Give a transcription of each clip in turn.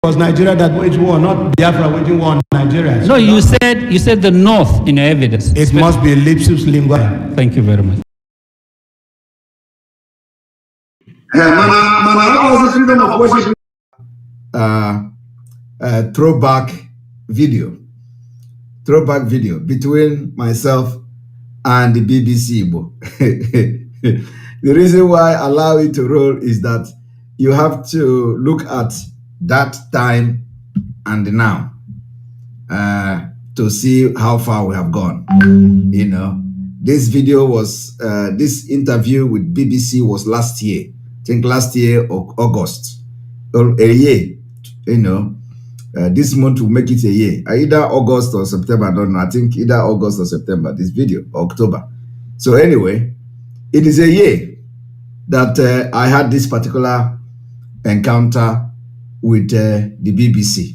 was Nigeria that waged war, not Biafra waging war on Nigeria. No, you said the North in your evidence. It must be lapsus linguae. Thank you very much. Throwback video between myself and the BBC Igbo. The reason why I allow it to roll is that you have to look at that time and now to see how far we have gone. You know, this video was, this interview with BBC was last year. I think last year, August, or a year, you know. This month will make it a year. Either August or September, I don't know. I think either August or September, this video, or October. So anyway, it is a year that I had this particular encounter with the BBC.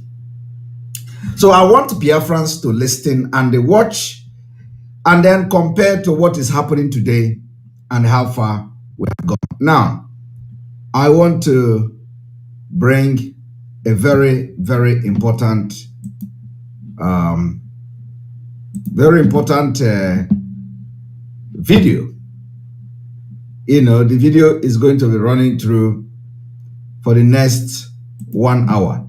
So I want Biafrans to listen and they watch and then compare to what is happening today and how far we have gone. Now, I want to bring a very, very important video. You know, the video is going to be running through for the next 1 hour,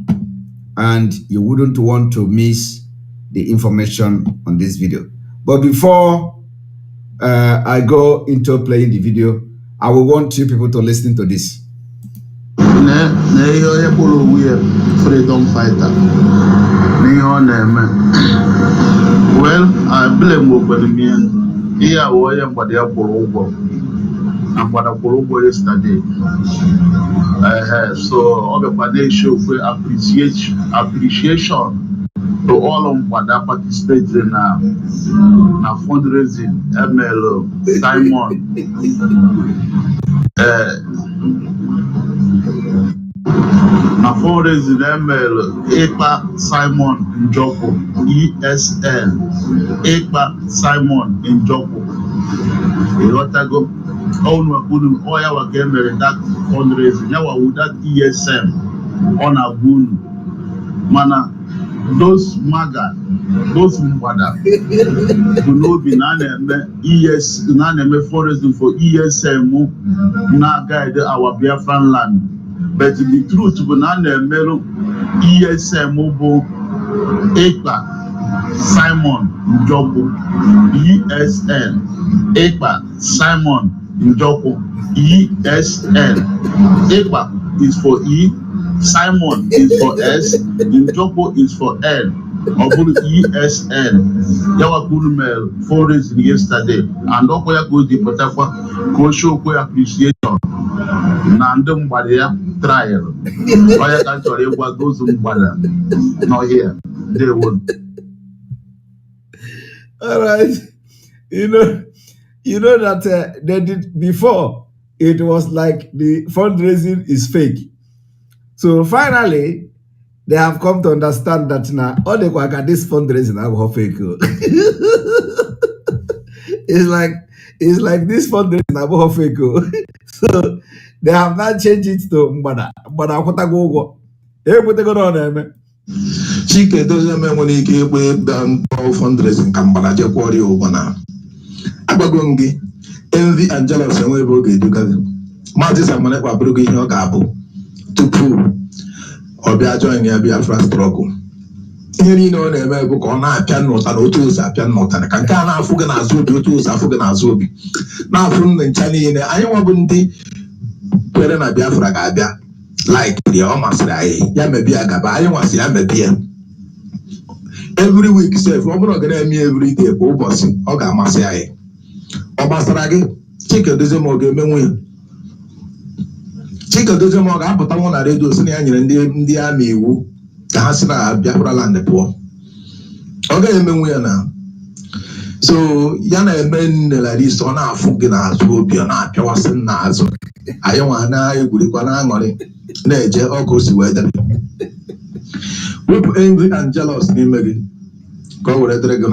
and you wouldn't want to miss the information on this video. But before I go into playing the video, I will want you people to listen to this. Freedom fighter. Well, I blame Obadian. Here I am, but they are Porogo. And what a Porogo yesterday. So, all the nation for appreciation to all of what I participate in fundraising. ML Simon. Na fundraising ML Ekpa Simon Njoko ESL Ekpa Simon Njoko. Erotago own oya wa kemere that fundraising ya wa that ESM on a gun mana those maga those mbada to know be na ES na fundraising for ESM na guide our Biafran land. But the truth, Melo ESM Ekpa Simon Njoko ESL Ekpa Simon Njoko ESL. Ekpa is for E, Simon is for S, Njoko is for L. ESL. Yawa Kulumel fundraising yesterday, and Okoya goes the Potafa go show appreciation. Nandum Badia trial. Why can't you what goes on Bada? Not here. They would. All right. You know that they did before. It was like the fundraising is fake. So finally, they have come to understand that now all the work at this fundraising are fake. It's like this fundraising are fake. So they have not changed it to Mbada. Mbada Kotago. Everybody go on there. Chike doesn't mean when he gave away fundraising Kambala Jaquari Obana. Abagongi, envy and jealousy and we broke it together. Mazi Simon Ekpa broke in your cabo to prove or be a joining your Biafra struggle. You know, never book on a piano and autos are piano and Kankana Fugan Azubi, autos are Fugan Azubi. Now from the Chinese, I wouldn't be putting a Biafra Gabia like the almost like Yamabia Gaba. I want to see Yamabia. Every week, say, from me every day, Bobossing, Oga Masai. Obasaragi, Chica doesn't more game win. Chica doesn't more up, but I want to radio singing in the army who the Hasina Biafra land the poor. Okay, now. So, Yana men like this on our Fugina, Swoopia, Piawasan Nazo. I want to go to Guanangoli, Nature, or Coast weather. With envy and jealous, Nimeri. Go with a dragon.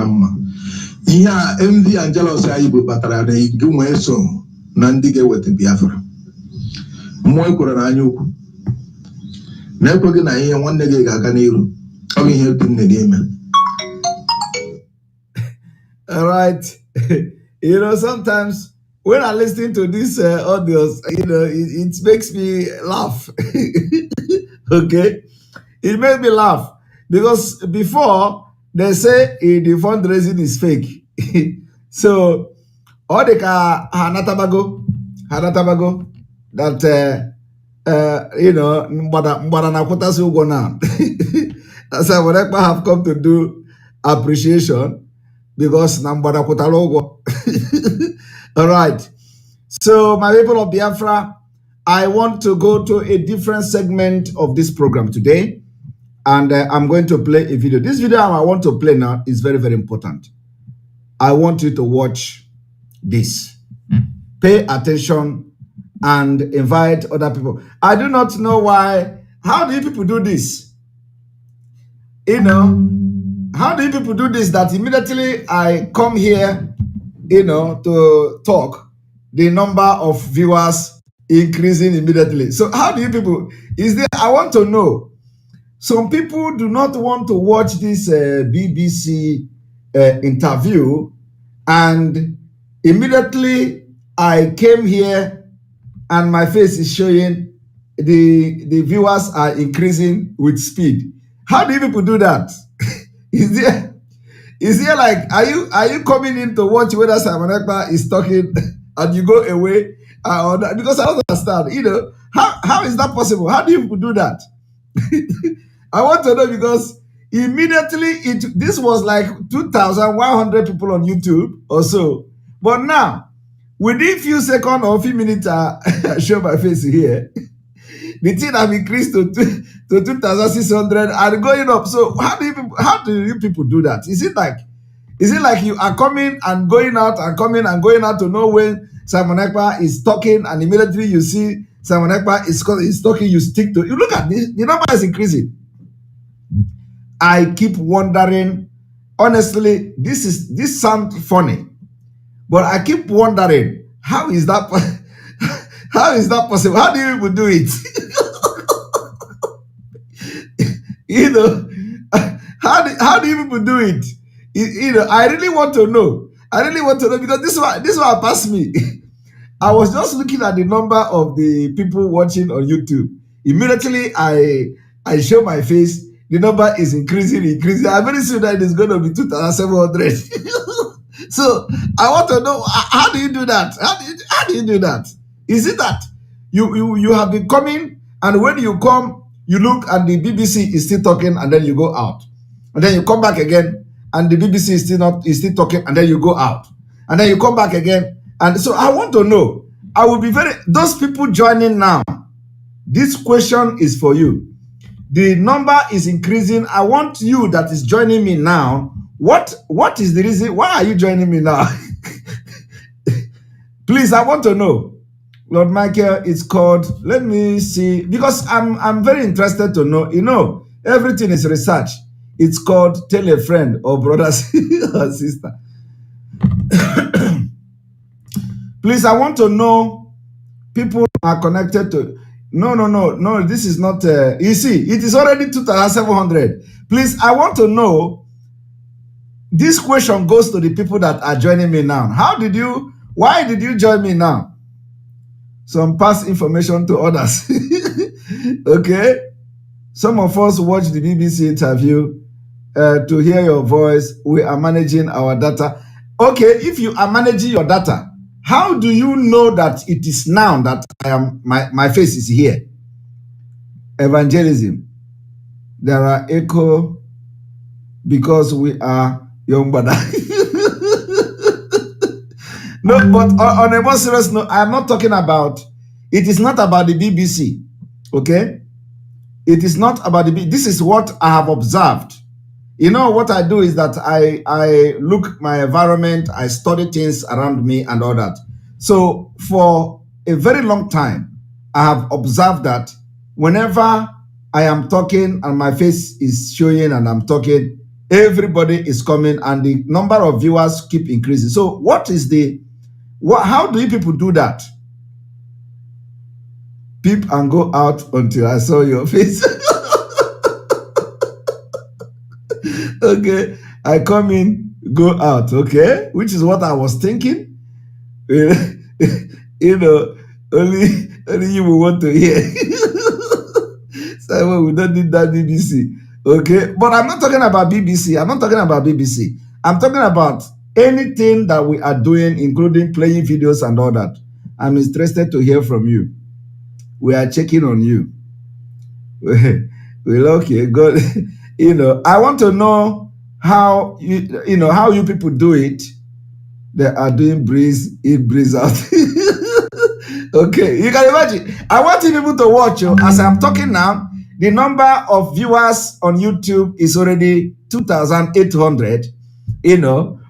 Yeah, envy and jealousy, I will battle they do my song, Nandiga with the Biafra. Moikuranayuku. na-ekweghị na ihe nwanne gị ga-aga n'iru. Ọ bụ ihe dị nne gị eme. All right. You know, sometimes when I listen to these audios, you know, it makes me laugh. Okay? It makes me laugh because before they say the fundraising is fake. So, all the Hanatabago, that, you know, Mbada Nakota Sugo now. That's why when I have come to do appreciation, because Nambada Kotalogo. All right. So, my people of Biafra, I want to go to a different segment of this program today, and I'm going to play a video. This video I want to play now is very, very important. I want you to watch this. Pay attention and invite other people. I do not know why. How do you people do this? You know, how do you people do this that immediately I come here, you know, to talk, the number of viewers increasing immediately? So how do you people, is there, I want to know. Some people do not want to watch this BBC interview, and immediately I came here and my face is showing the viewers are increasing with speed. How do you people do that? Is there like, are you coming in to watch whether Simon Ekpa is talking and you go away? Because I don't understand, you know, how is that possible? How do you people do that? I want to know, because immediately this was like 2,100 people on YouTube or so. But now, within few seconds or few minutes, I show my face here. The thing have increased to 2,600 and going up. So how do you people do that? Is it like you are coming and going out and coming and going out to know when Simon Ekpa is talking, and immediately you see Simon Ekpa is talking, you stick to, you look at this, the number is increasing. I keep wondering, honestly, this sounds funny, but I keep wondering, how is that possible? How do you even do it? You know, how do you people do it? You know, I really want to know. Because this one passed me. I was just looking at the number of the people watching on YouTube. Immediately, I show my face. The number is increasing. I'm very sure that it's going to be 2,700. So I want to know, how do you do that? How do you do that? Is it that you have been coming, and when you come, you look and the BBC is still talking, and then you go out, and then you come back again, and the BBC is still talking, and then you go out, and then you come back again, and so I want to know. I will be those people joining now. This question is for you. The number is increasing. I want you that is joining me now. What is the reason? Why are you joining me now? Please, I want to know. Lord Michael, it's called, let me see, because I'm very interested to know. You know, everything is research. It's called tell a friend or brother or sister. Please, I want to know, people are connected to, no, this is not, you see, it is already 2,700. Please, I want to know, this question goes to the people that are joining me now. Why did you join me now? Some past information to others. Okay? Some of us watch the BBC interview to hear your voice. We are managing our data. Okay, if you are managing your data, how do you know that it is now that I am my face is here? Evangelism. There are echo because we are young brother. No, but on a more serious note, I'm not talking about, it is not about the BBC, okay? It is not about the BBC. This is what I have observed. You know, what I do is that I look my environment, I study things around me and all that. So for a very long time, I have observed that whenever I am talking and my face is showing and I'm talking, everybody is coming and the number of viewers keep increasing. So how do you people do that? Peep and go out until I saw your face. Okay, I come in, go out. Okay, which is what I was thinking. You know, only you will want to hear. Simon, we don't need that BBC. Okay, but I'm not talking about BBC. I'm not talking about BBC. I'm talking about anything that we are doing, including playing videos and all that. I'm interested to hear from you. We are checking on you. Well, okay, good. I want to know how how you people do it. They are doing breeze in, breeze out. Okay, you can imagine. I want you people to watch you as I'm talking now. The number of viewers on YouTube is already 2,800.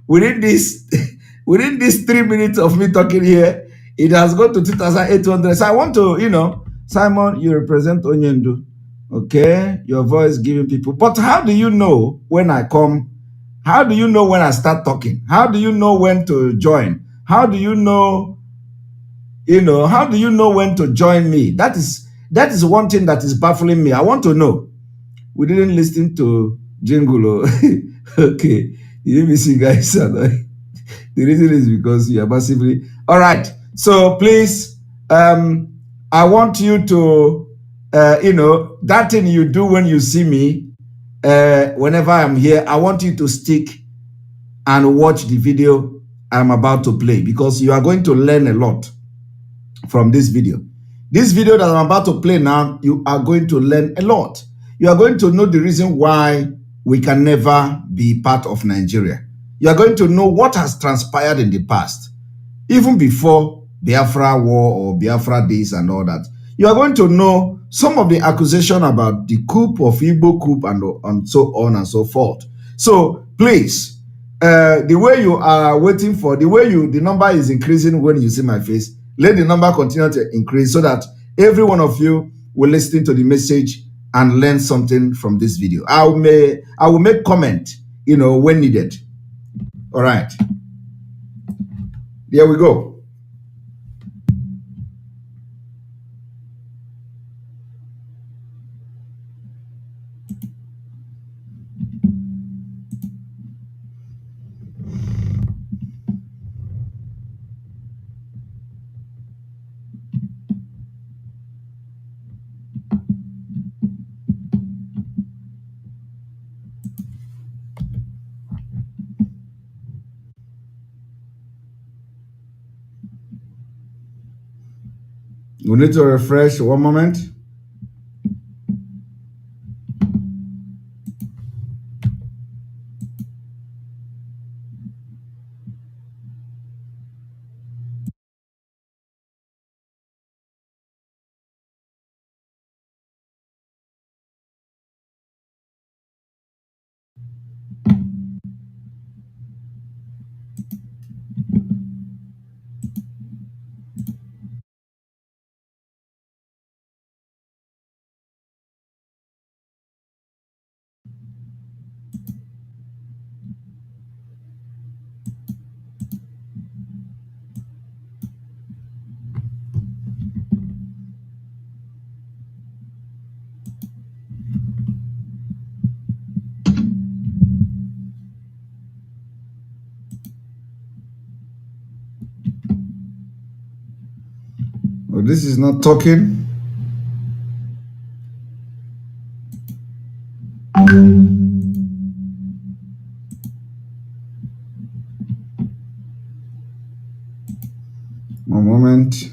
Within this within these 3 minutes of me talking here, it has gone to 2,800. So I want to, Simon, you represent Onyendu. Okay, your voice giving people. But how do you know when I come? How do you know when I start talking? How do you know when to join? How do you know, how do you know when to join me? That is one thing that is baffling me. I want to know. We didn't listen to Jingulo. Okay, the ABC guys are annoying. The reason is because you are massively. All right. So please, I want you to, that thing you do when you see me, whenever I'm here, I want you to stick and watch the video I'm about to play, because you are going to learn a lot from this video. This video that I'm about to play now, you are going to learn a lot. You are going to know the reason why we can never be part of Nigeria. You are going to know what has transpired in the past, even before Biafra war or Biafra days and all that. You are going to know some of the accusation about the coup of Igbo coup and so on and so forth. So please, the way you are waiting for, the number is increasing when you see my face. Let the number continue to increase so that every one of you will listen to the message and learn something from this video. I will make comment, when needed. All right. There we go. We need to refresh. One moment. Oh, this is not talking. One moment.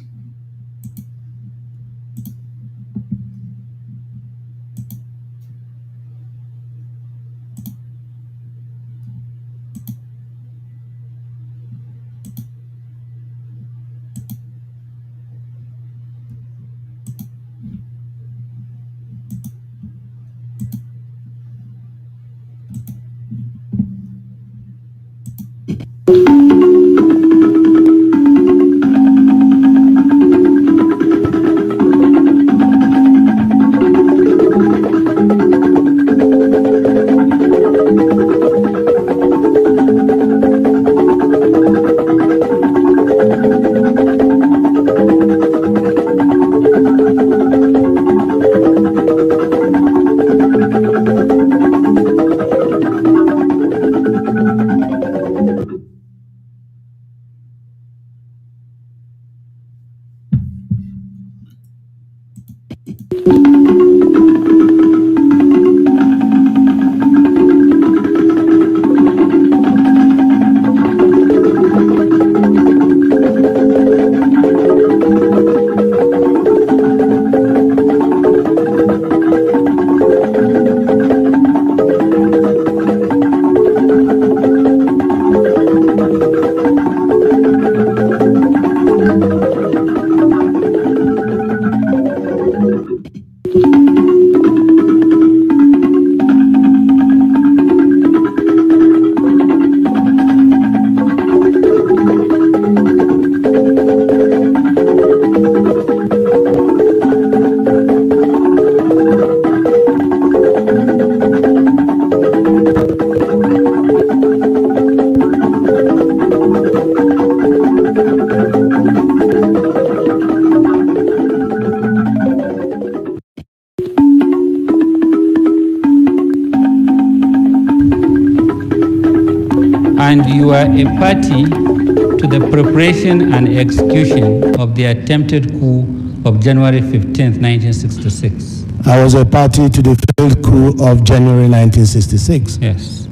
And you are a party to the preparation and execution of the attempted coup of January 15th, 1966. I was a party to the failed coup of January 1966. Yes.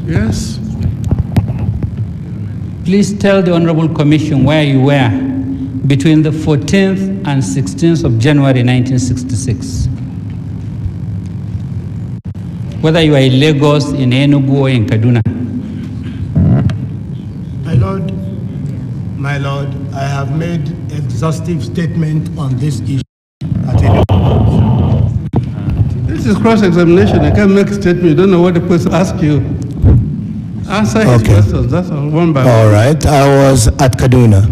Yes. Please tell the Honorable Commission where you were between the 14th and 16th of January 1966. Whether you are in Lagos, in Enugu, or in Kaduna. My Lord, I have made exhaustive statement on this issue. This is cross-examination. I can't make a statement. You don't know what the person asks you. Answer his questions. That's all, one by one. All right. I was at Kaduna.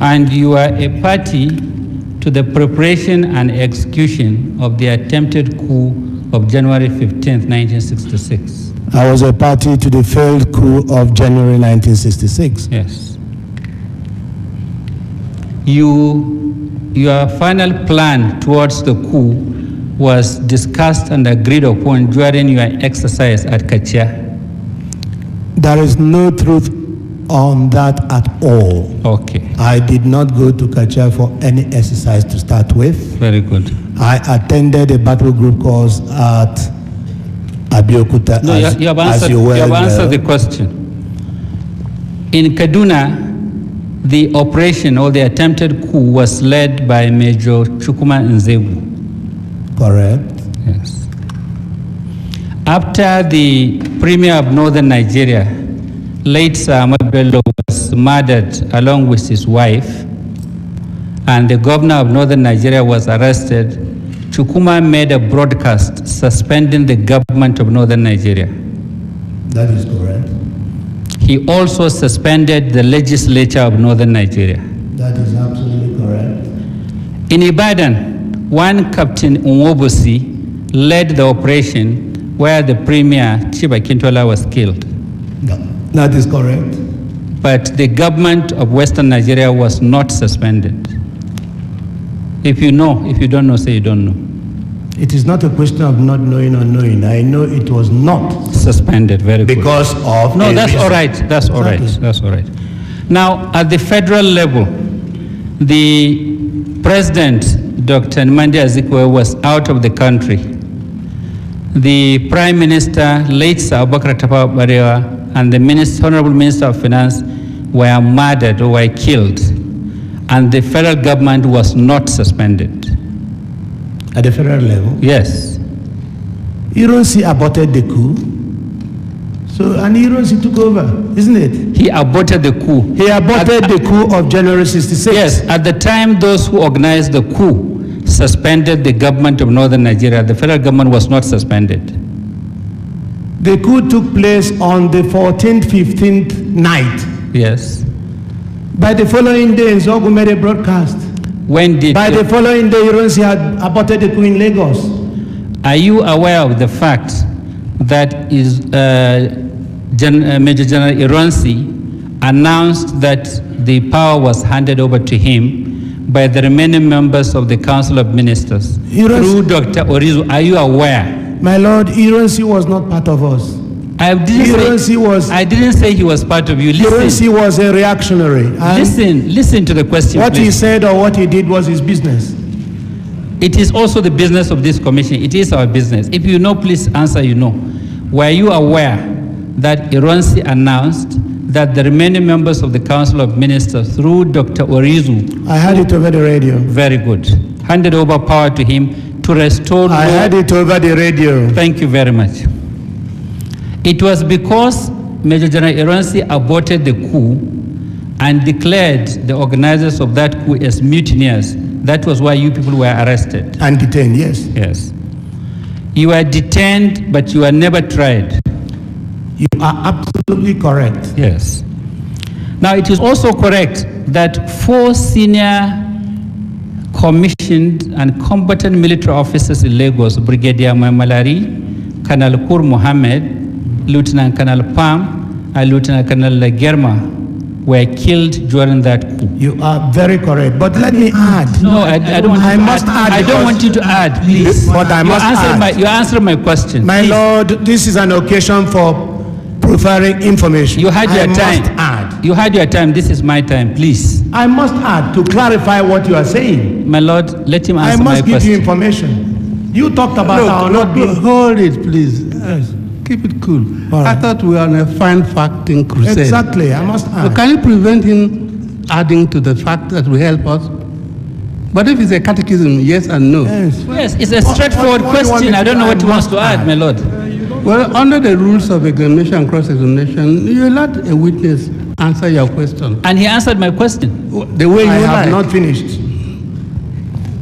And you are a party to the preparation and execution of the attempted coup of January 15th, 1966. I was a party to the failed coup of January 1966. Yes. Your final plan towards the coup was discussed and agreed upon during your exercise at Kachia. There is no truth on that at all. Okay. I did not go to Kachia for any exercise to start with. Very good. I attended a battle group course at Abeokuta. No, you have answered the question. In Kaduna, the operation or the attempted coup was led by Major Chukuma Nzegu. Correct. Yes. After the Premier of Northern Nigeria, late Sir Ahmad Bello, was murdered along with his wife, and the Governor of Northern Nigeria was arrested, Chukuma made a broadcast suspending the government of Northern Nigeria. That is correct. He also suspended the legislature of Northern Nigeria. That is absolutely correct. In Ibadan, one Captain Nwobosi led the operation where the Premier, Chiba Kintola, was killed. No, that is correct. But the government of Western Nigeria was not suspended. If you know, if you don't know, say you don't know. It is not a question of not knowing or knowing. I know it was not Suspended, very good. because of No, a that's reason. all right. That's all right. Exactly. That's all right. Now, at the federal level, the President, Dr. Nnamdi Azikiwe, was out of the country. The Prime Minister, late Sir Abubakar Tafawa Balewa, and the Honorable Minister of Finance were murdered or were killed, and the federal government was not suspended. At the federal level, Yes. Ironsi aborted the coup. So, and Ironsi took over, isn't it? He aborted the coup. He aborted the coup of January 66. Yes, at the time those who organized the coup suspended the government of Northern Nigeria, the federal government was not suspended. The coup took place on the 14th, 15th night. Yes. By the following day, Nzogu made a broadcast. When did By the following day, Ironsi had aborted the coup in Lagos. Are you aware of the fact that Major General Ironsi announced that the power was handed over to him by the remaining members of the Council of Ministers through Dr. Orizu? Are you aware? My lord, Ironsi was not part of us. I didn't say he was part of you. Ironsi was a reactionary. And Listen to the question, what please. he said or what he did was his business. It is also the business of this commission. It is our business. If you know, please answer you know. Were you aware that Ironsi announced that the remaining members of the Council of Ministers, through Dr. Orizu, I had it over the radio. very good, handed over power to him to restore I had it over the radio. Thank you very much. It was because Major General Ironsi aborted the coup and declared the organizers of that coup as mutineers. That was why you people were arrested. And detained, yes. Yes. You were detained, but you were never tried. You are absolutely correct. Yes. Now, it is also correct that 4 senior commissioned and combatant military officers in Lagos, Brigadier Malari, Colonel Kur Mohammed, Lieutenant Colonel Pam, and Lieutenant Colonel Germa, were killed during that coup. You are very correct. But let me add. No, I don't want I you to must add. I don't want you to add, please. But I must add. You answer my question. My please. Lord, this is an occasion for preferring information. You had your I time. must add. You had your time. This is my time, please. I must add to clarify what you are saying. My Lord, let him I answer my must give question. you information. You talked about our Look, not being. hold it, please. Yes. Keep it cool. All right. I thought we were on a fine facting crusade. Exactly, I must So add. can you prevent him adding to the fact that will help us? But if it's a catechism, yes and no. Yes. Yes, it's a straightforward what do you want question. me I don't to know add? what he wants to Must add, add. my Lord. Well, under the rules of examination and cross-examination, you let a witness answer your question. And he answered my question. The way you I have like. not finished.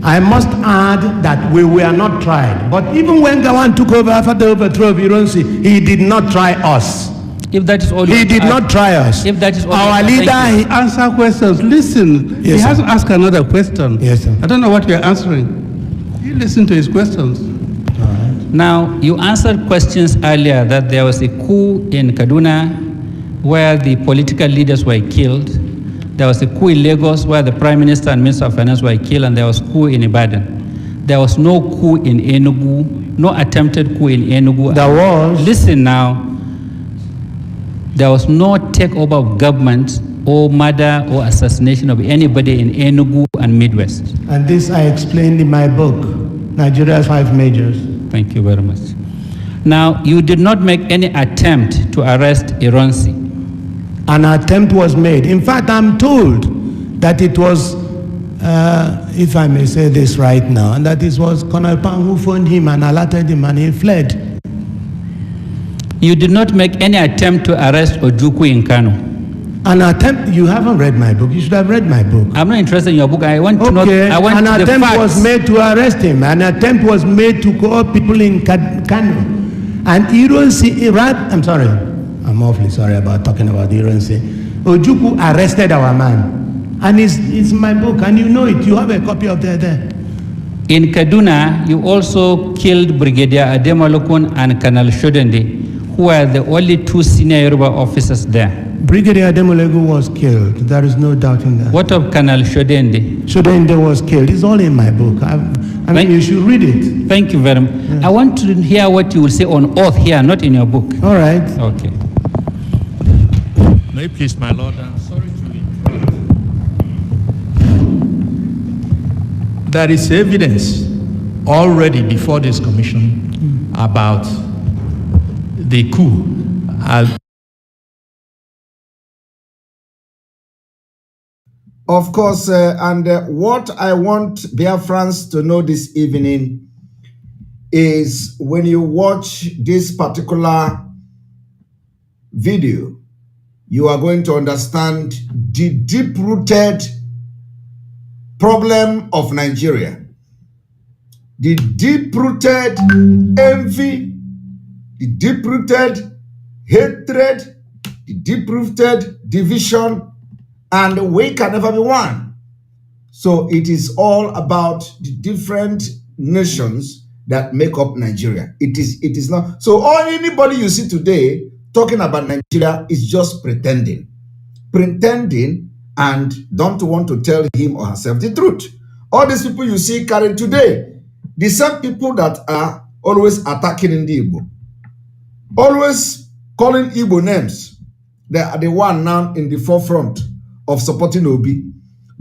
I must add that we were not tried. But even when Gawan took over after the overthrow of Ironsi, he did not try us. If that is all you He want to did add. not try us. If that is all Our you want to add, leader, thank he, Answer questions. Listen. Yes, He sir. has to ask another question. Yes, sir. I don't know what you're answering. You listen to his questions. Now, you answered questions earlier that there was a coup in Kaduna where the political leaders were killed. There was a coup in Lagos where the Prime Minister and Minister of Finance were killed, and there was a coup in Ibadan. There was no coup in Enugu, no attempted coup in Enugu. There was. Listen now. There was no takeover of government or murder or assassination of anybody in Enugu and Midwest. and this I explained in my book, Nigeria's 5 Majors. Thank you very much. Now, you did not make any attempt to arrest Ironsi. An attempt was made. In fact, I'm told that it was, if I may say this right now, and that it was Colonel Pang who phoned him and alerted him and he fled. You did not make any attempt to arrest Ojukwu in Kano. An attempt, you haven't read my book. You should have read my book. I'm not interested in your book. I want to know. Okay, I want an the attempt facts. was made to arrest him. An attempt was made to call people in Kano. And you don't see, I'm sorry, I'm awfully sorry about talking about Ironsi. Ojukwu arrested our man. And it's my book, and you know it. You have a copy of that there. In Kaduna, you also killed Brigadier Ademalokun and Colonel Shodende, who were the only 2 senior Yoruba officers there. Brigadier Ademolegu was killed. There is no doubt in that. What of Colonel Shodende? Shodende was killed. It's all in my book. I mean, you should read it. Thank you very much. I want to hear what you will say on oath here, not in your book. All right. Okay. May it please, my Lord, I'm sorry to interrupt. There is evidence already before this commission about the coup. Of course, and what I want Biafrans to know this evening is when you watch this particular video, you are going to understand the deep-rooted problem of Nigeria, the deep-rooted envy, the deep-rooted hatred, the deep-rooted division, and we can never be one. So it is all about the different nations that make up Nigeria. It is not. So anybody you see today talking about Nigeria is just pretending and don't want to tell him or herself the truth. All these people you see carrying today, the same people that are always attacking Igbo, always calling Igbo names, they are the one now in the forefront of supporting Obi,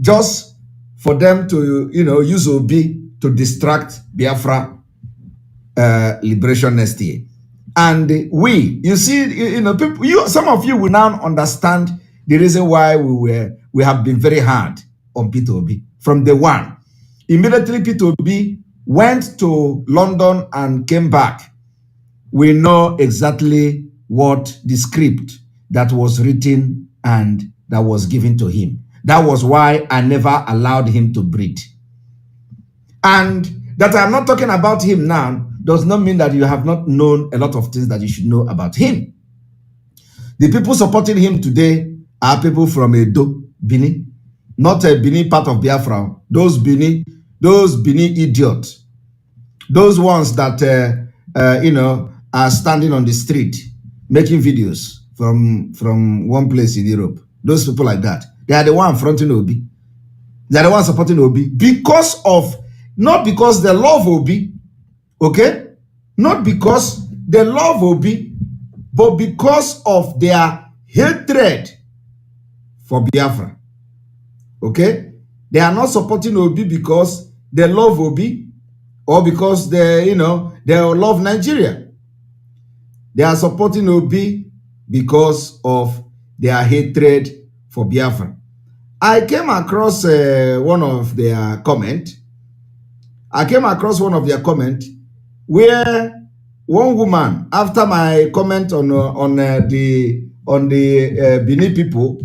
just for them to, use Obi to distract Biafra liberation next year. And you see, people, some of you will now understand the reason why we have been very hard on Peter Obi from day one. Immediately Peter Obi went to London and came back. We know exactly what the script that was written and that was given to him. That was why I never allowed him to breathe. And that I'm not talking about him now does not mean that you have not known a lot of things that you should know about him. The people supporting him today are people from Edo, Bini, not a Bini part of Biafra. Those Bini those Benin idiots, those ones that are standing on the street making videos from one place in Europe. Those people like that, they are the one fronting Obi. They are the ones supporting Obi not because they love Obi, okay? Not because they love Obi, but because of their hatred for Biafra, okay? They are not supporting Obi because they love Obi or because they love Nigeria. They are supporting Obi because of their hatred for Biafra. I came across one of their comment. Where one woman, after my comment on the Benin people,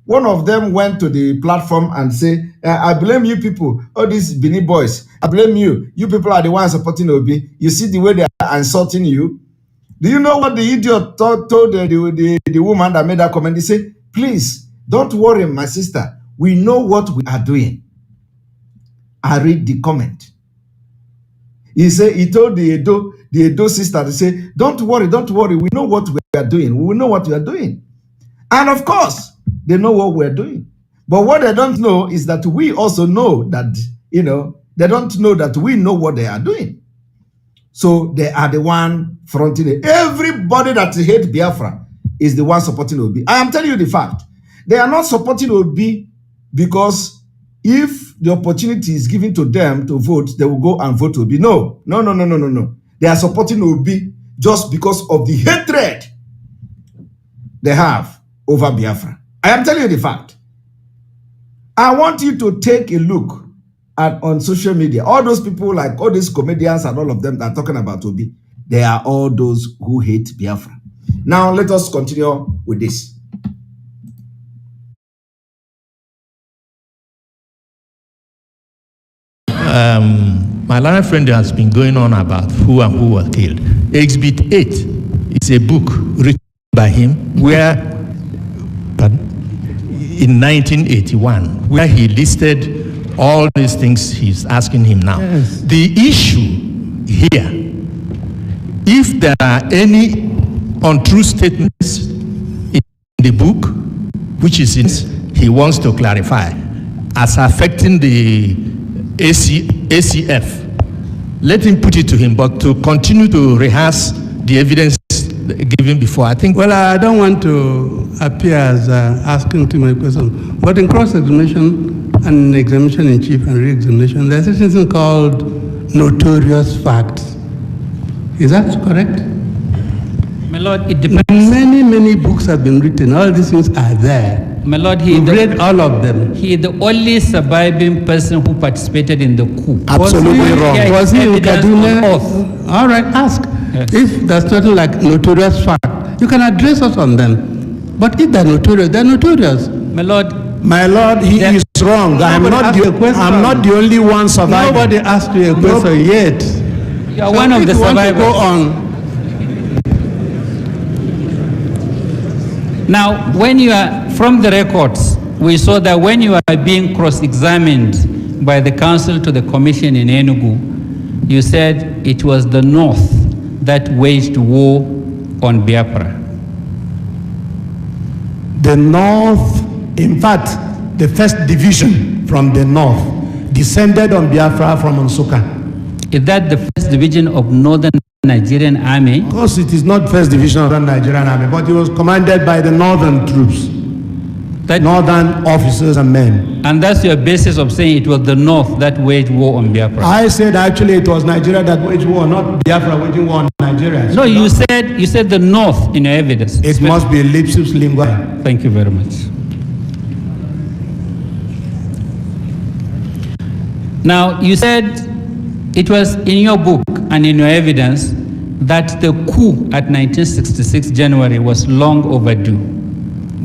one of them went to the platform and say, I blame you people, all these Benin boys. I blame you. You people are the ones supporting Obi. You see the way they are insulting you. Do you know what the idiot told the woman that made that comment? He said, please, don't worry, my sister. We know what we are doing. I read the comment. He said, he told the Edo sister to say, don't worry. We know what we are doing. We know what we are doing. And of course, they know what we're doing. But what they don't know is that we also know that, they don't know that we know what they are doing. So they are the one fronting it. Everybody that hates Biafra is the one supporting Obi. I am telling you the fact. They are not supporting Obi because if the opportunity is given to them to vote, they will go and vote Obi. No. They are supporting Obi just because of the hatred they have over Biafra. I am telling you the fact. I want you to take a look on social media. All those people, like all these comedians and all of them that are talking about Obi, they are all those who hate Biafra. Now, let us continue with this. My learned friend has been going on about who and who was killed. Exhibit 8 is a book written by him in 1981, where he listed all these things he's asking him now. Yes. The issue here, if there are any untrue statements in the book, which is he wants to clarify as affecting the ACF, let him put it to him, but to continue to rehearse the evidence given before, I think. Well, I don't want to appear as asking too many questions, but in cross-examination and examination in chief and re-examination, there's a thing called notorious facts. Is that correct? My Lord, it depends. Many books have been written. All these things are there. My Lord, We've read all of them. He is the only surviving person who participated in the coup. Absolutely wrong. Yeah, Was he in evidence on Kaduna? oath. All right, ask. Yes. If there's something like notorious fact, you can address us on them. But if they're notorious. My Lord, he is wrong. I'm not the only one surviving. Nobody asked you a question yet. you are one of the survivors. Go on. Now, when you are, from the records, we saw that when you are being cross-examined by the council to the commission in Enugu, you said it was the North that waged war on Biafra. The North, in fact, the first division from the North descended on Biafra from Nsukka. Is that the first division of Northern Nigerian Army? Of course, it is not first division of the Nigerian Army, but it was commanded by the Northern troops, Northern officers and men. And that's your basis of saying it was the North that waged war on Biafra? I said actually it was Nigeria that waged war, not Biafra waging war on Nigeria. No, you said the North in your evidence. It must be lapsus linguae. Thank you very much. Now, you said it was in your book and in your evidence that the coup at 1966 January was long overdue.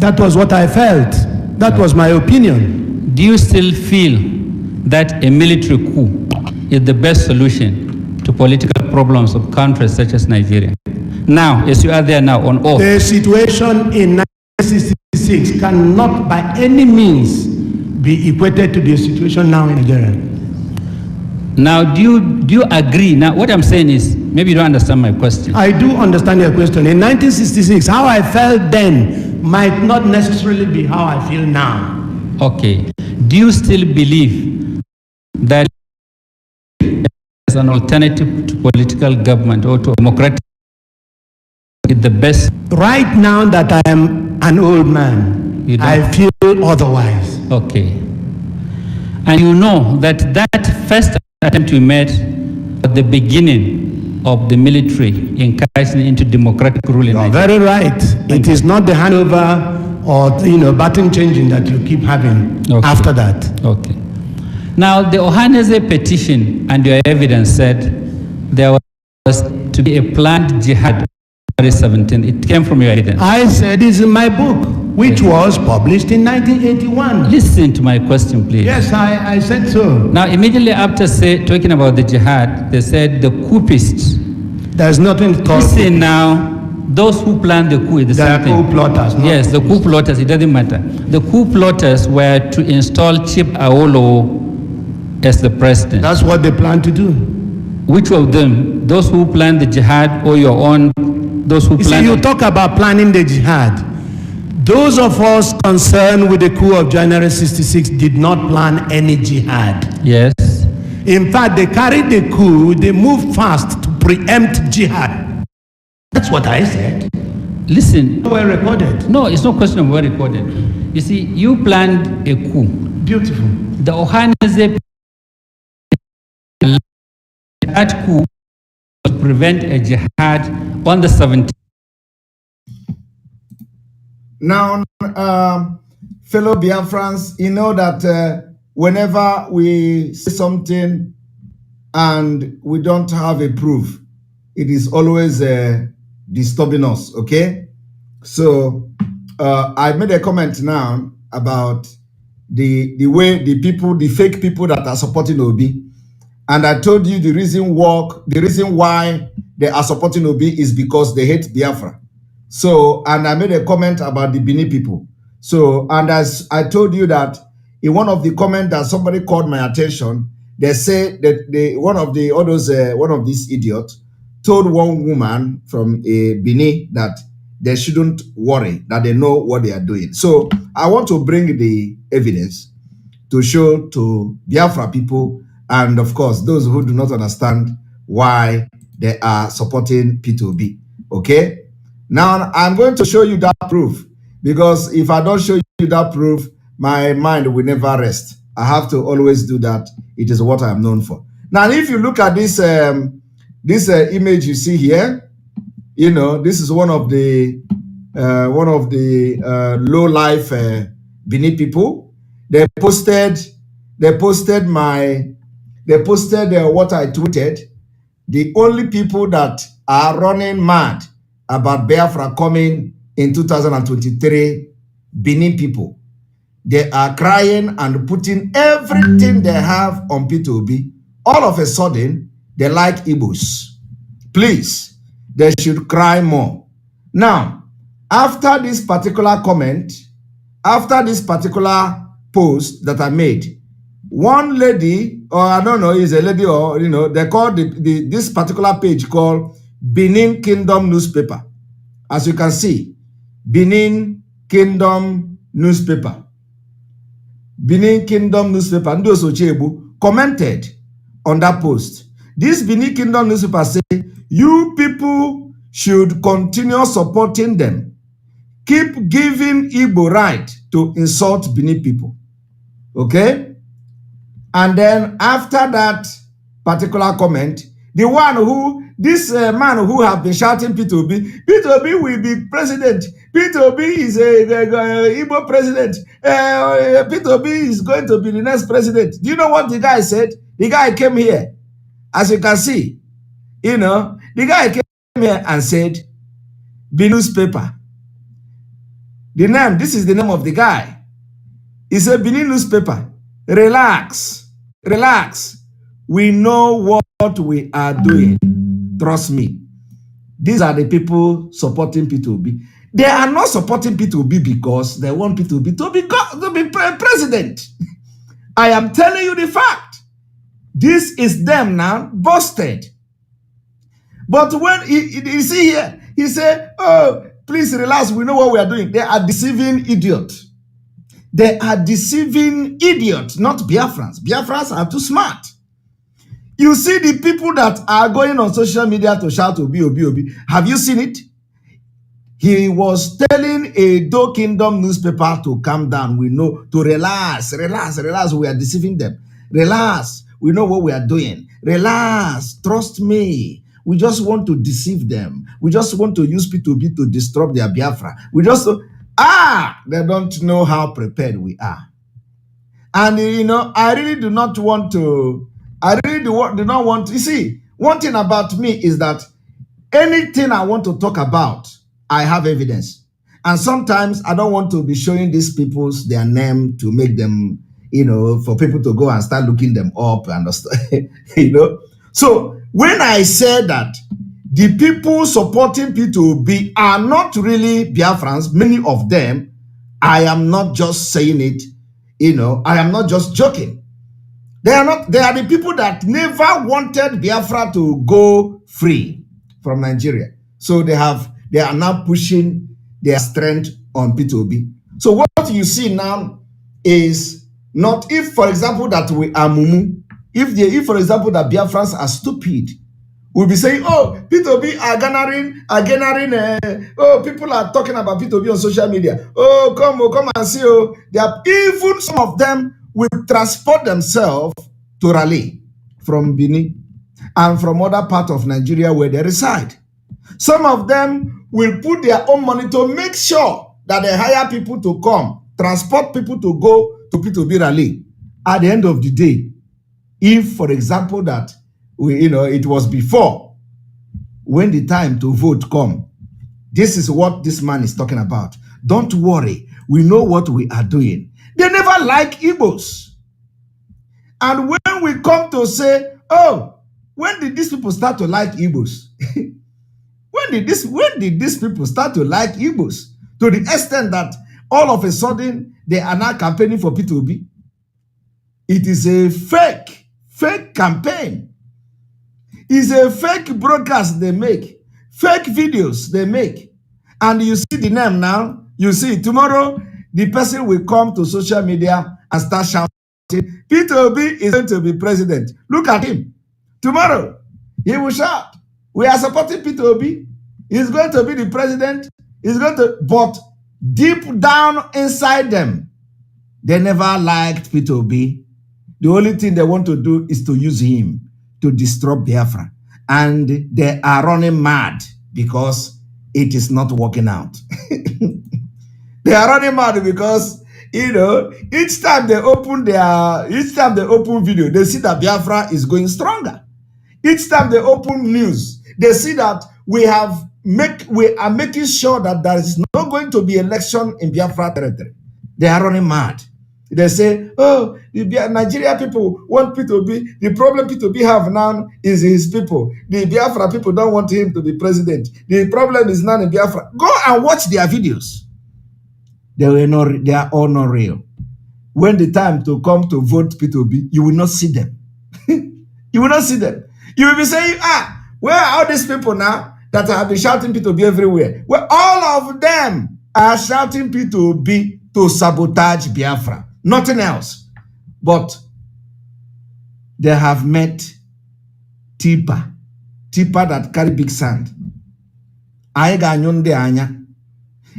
That was what I felt. That was my opinion. Do you still feel that a military coup is the best solution to political problems of countries such as Nigeria? Now, as you are there now on oath. The situation in 1966 cannot by any means be equated to the situation now in Nigeria. Now, do you agree? Now, what I'm saying is, maybe you don't understand my question. I do understand your question. In 1966, how I felt then might not necessarily be how I feel now. Okay. Do you still believe that as an alternative to political government or to democratic is the best? Right now that I am an old man, You don't- I feel otherwise. Okay. And you know that that first attempt you made at the beginning of the military encouraging into democratic rule in You are Nigeria. very right. It is not the handover or button changing that you keep having Okay. after that. Okay. Now, the Ohaneze petition and your evidence said there was to be a planned jihad on February 17th. It came from your evidence. I said it's in my book, which was published in 1981. Listen to my question, please. Yes, I said so. Now, immediately after talking about the jihad, they said the coupists. There's nothing called. Listen now, those who planned the coup, the They are same thing. coup plotters, not Yes, the coup plotters, it doesn't matter. The coup plotters were to install Chief Awolowo as the president. That's what they plan to do. Which of them? Those who planned the jihad or your own? Those who You see, planned? you talk about planning the jihad. Those of us concerned with the coup of January 66 did not plan any jihad. Yes. In fact, they carried the coup, they moved fast to preempt jihad. That's what I said. Listen. Well recorded. No, it's no question of well recorded. You see, you planned a coup. Beautiful. The Ohaneze that coup to prevent a jihad on the 17th. Now, fellow Biafrans, you know that whenever we say something and we don't have a proof, it is always disturbing us, okay? So I made a comment now about the way the fake people that are supporting Obi, and I told you the reason why they are supporting Obi is because they hate Biafra. So, and I made a comment about the Bini people. So, and as I told you that in one of the comments that somebody called my attention, they say that one of these idiots told one woman from Bini that they shouldn't worry, that they know what they are doing. So I want to bring the evidence to show to Biafra people, and of course, those who do not understand why they are supporting P2B. Okay? Now, I'm going to show you that proof, because if I don't show you that proof, my mind will never rest. I have to always do that. It is what I'm known for. Now, if you look at this image you see here, you know, this is one of the low life Bini people. They posted what I tweeted. The only people that are running mad about Biafra coming in 2023, Benin people. They are crying and putting everything they have on P2B. All of a sudden, they like Igbos. Please, they should cry more. Now, after this particular comment, after this particular post that I made, one lady, or I don't know, is a lady, or you know, they call this particular page called Benin Kingdom Newspaper. As you can see, Benin Kingdom Newspaper. Benin Kingdom Newspaper, Ndo Sochebu, commented on that post. This Benin Kingdom Newspaper say, you people should continue supporting them. Keep giving Igbo right to insult Benin people. Okay? And then after that particular comment, the one who, this man who have been shouting P2B will be president. P2B is a Igbo president. P2B is going to be the next president. Do you know what the guy said? The guy came here. As you can see, you know, the guy came here and said, the newspaper. The name, this is the name of the guy. He said, Benin newspaper, relax, relax. We know what we are doing. Trust me. These are the people supporting P2B. They are not supporting P2B because they want P2B to be president. I am telling you the fact. This is them now, busted. But when you see here, he said, oh, please relax, we know what we are doing. They are deceiving idiots. They are deceiving idiots, not Biafrans. Biafrans are too smart. You see the people that are going on social media to shout Obi, Obi, Obi. Have you seen it? He was telling a Do Kingdom newspaper to calm down. We know, to relax, relax, relax. We are deceiving them. Relax. We know what we are doing. Relax. Trust me. We just want to deceive them. We just want to use P2B to disrupt their Biafra. We just, they don't know how prepared we are. And, you know, I really do not want to, you see, one thing about me is that anything I want to talk about, I have evidence. And sometimes I don't want to be showing these people their name to make them, you know, for people to go and start looking them up and you know. So when I say that the people supporting P2B are not really Biafrans, many of them, I am not just saying it, you know, I am not just joking. They are not, they are the people that never wanted Biafra to go free from Nigeria. So they are now pushing their strength on P2B. So what you see now is not, if for example that we are mumu, if for example that Biafrans are stupid, we'll be saying, oh, P2B are gathering, oh, people are talking about P2B on social media. Oh, come and see, oh, they are, even some of them will transport themselves to Raleigh from Benin and from other parts of Nigeria where they reside. Some of them will put their own money to make sure that they hire people to come, transport people to go to P2B Raleigh. At the end of the day, if, for example, that it was before, when the time to vote come, this is what this man is talking about. Don't worry, we know what we are doing. They never like Igbos. And when we come to say, oh, when did these people start to like Igbos? When did these people start to like Igbos? To the extent that all of a sudden they are now campaigning for P2B. It is a fake campaign. It's a fake broadcast they make, fake videos they make. And you see the name now, you see tomorrow, the person will come to social media and start shouting, P2B is going to be president. Look at him. Tomorrow, he will shout, we are supporting P2B. He's going to be the president. He's going to, but deep down inside them, they never liked P2B. The only thing they want to do is to use him to disrupt Biafra. And they are running mad because it is not working out. They are running mad because, each time they open video, they see that Biafra is going stronger. Each time they open news, they see that we are making sure that there is not going to be election in Biafra territory. They are running mad. They say, oh, the Nigeria people want P2B. The problem P2B have now is his people. The Biafra people don't want him to be president. The problem is now in Biafra. Go and watch their videos. They are all not real. When the time to come to vote P2B, you will not see them. You will not see them. You will be saying, where are all these people now that have been shouting P2B everywhere? Well, all of them are shouting P2B to sabotage Biafra. Nothing else. But they have met tipper that carry big sand.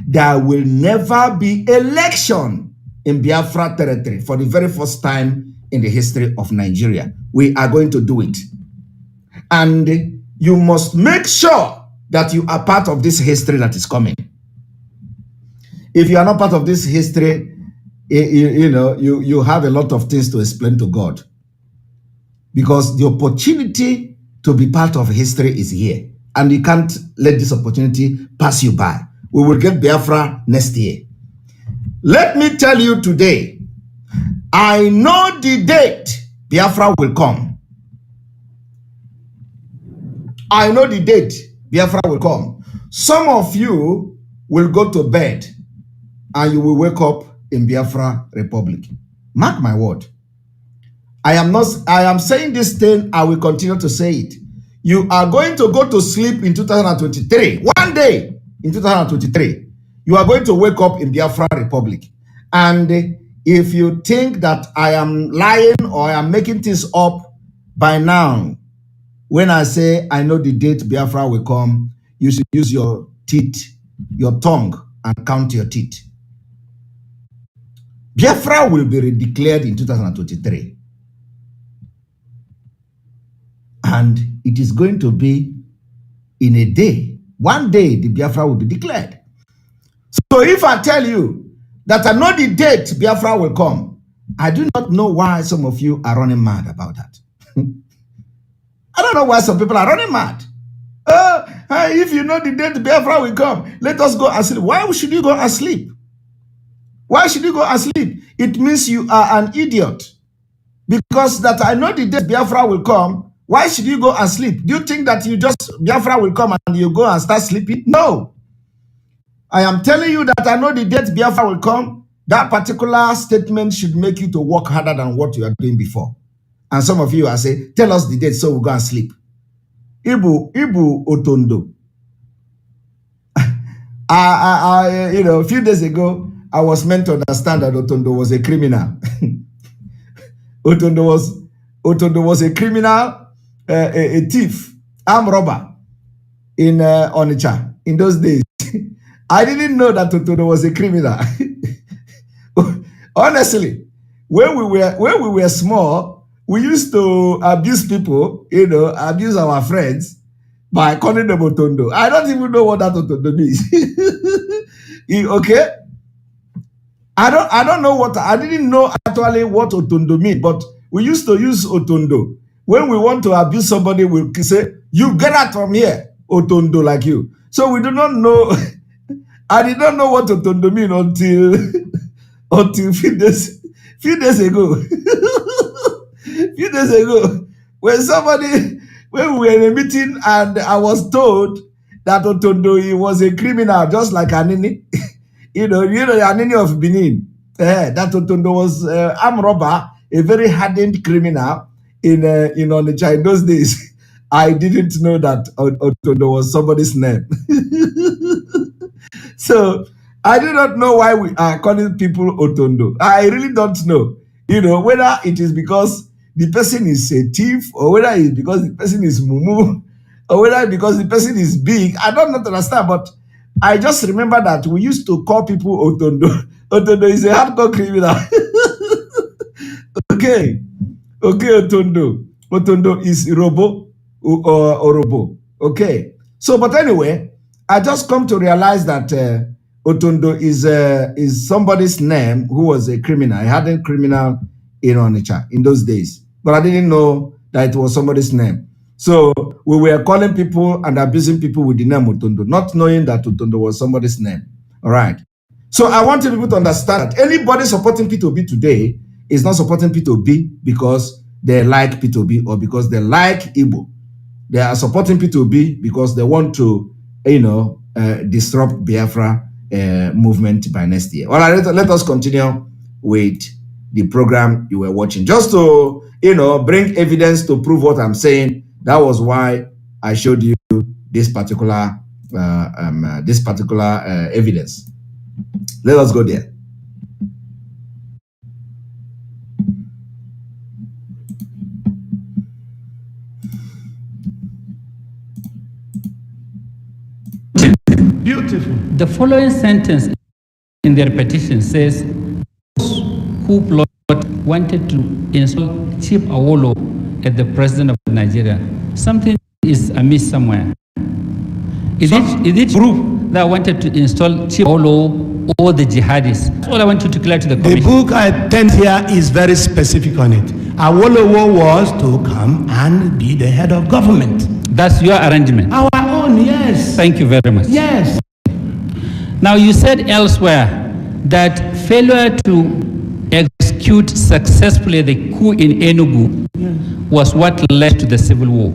There will never be election in Biafra territory for the very first time in the history of Nigeria. We are going to do it. And you must make sure that you are part of this history that is coming. If you are not part of this history, you have a lot of things to explain to God. Because the opportunity to be part of history is here. And you can't let this opportunity pass you by. We will get Biafra next year. Let me tell you today, I know the date Biafra will come. I know the date Biafra will come. Some of you will go to bed and you will wake up in Biafra Republic. Mark my word. I am saying this thing, I will continue to say it. You are going to go to sleep in 2023. One day in 2023, you are going to wake up in Biafra Republic. And if you think that I am lying or I am making things up by now, when I say I know the date Biafra will come, you should use your teeth, your tongue, and count your teeth. Biafra will be redeclared in 2023. And it is going to be in a day. One day, the Biafra will be declared. So if I tell you that I know the date Biafra will come, I do not know why some of you are running mad about that. I don't know why some people are running mad. If you know the date Biafra will come, let us go and sleep. Why should you go and sleep? Why should you go and sleep? It means you are an idiot. Because that I know the date Biafra will come, why should you go and sleep? Do you think that Biafra will come and you go and start sleeping? No. I am telling you that I know the date Biafra will come. That particular statement should make you to work harder than what you are doing before. And some of you are saying, tell us the date so we'll go and sleep. Ibu Otondo. A few days ago, I was meant to understand that Otondo was a criminal. Otondo was a criminal, a thief, armed robber in Onitsha in those days. I didn't know that Otondo was a criminal. Honestly, when we were small, we used to abuse people, abuse our friends by calling them Otondo. I don't even know what that Otondo means. Okay? I don't know I didn't know actually what Otondo means, but we used to use Otondo. When we want to abuse somebody, we say, you get out from here, Otondo, like you. So we do not know. I did not know what Otondo mean until few days ago. Few days ago, when we were in a meeting and I was told that Otondo, he was a criminal, just like Anini. you know Anini of Benin. That Otondo was armed robber, a very hardened criminal in Onitsha in those days. I didn't know that Otondo was somebody's name. So I do not know why we are calling people Otondo. I really don't know. Whether it is because the person is a thief, or whether it's because the person is mumu, or whether it's because the person is big. I don't understand, but I just remember that we used to call people Otondo. Otondo is a hardcore criminal. Okay, Otondo. Otondo is Robo or Robo. Okay. So, but anyway, I just come to realize that Otondo is somebody's name who was a criminal, a hardened criminal in Onitsha in those days. But I didn't know that it was somebody's name. So we were calling people and abusing people with the name Otondo, not knowing that Otondo was somebody's name. All right. So I want people to understand that anybody supporting P2B today is not supporting P2B because they like P2B or because they like Igbo. They are supporting P2B because they want to, disrupt Biafra movement by next year. All right, let us continue with the program you were watching. Just to, bring evidence to prove what I'm saying. That was why I showed you this particular evidence. Let us go there. Beautiful. The following sentence in their petition says, those who wanted to install Chief Awolo as the president of Nigeria. Something is amiss somewhere. Is it group that wanted to install Chief Awolo or the jihadists? That's all I want you to declare to the commission. The book I sent here is very specific on it. Awolowo was to come and be the head of government. That's your arrangement. Our own, yes. Thank you very much. Yes. Now, you said elsewhere that failure to execute successfully the coup in Enugu was what led to the civil war.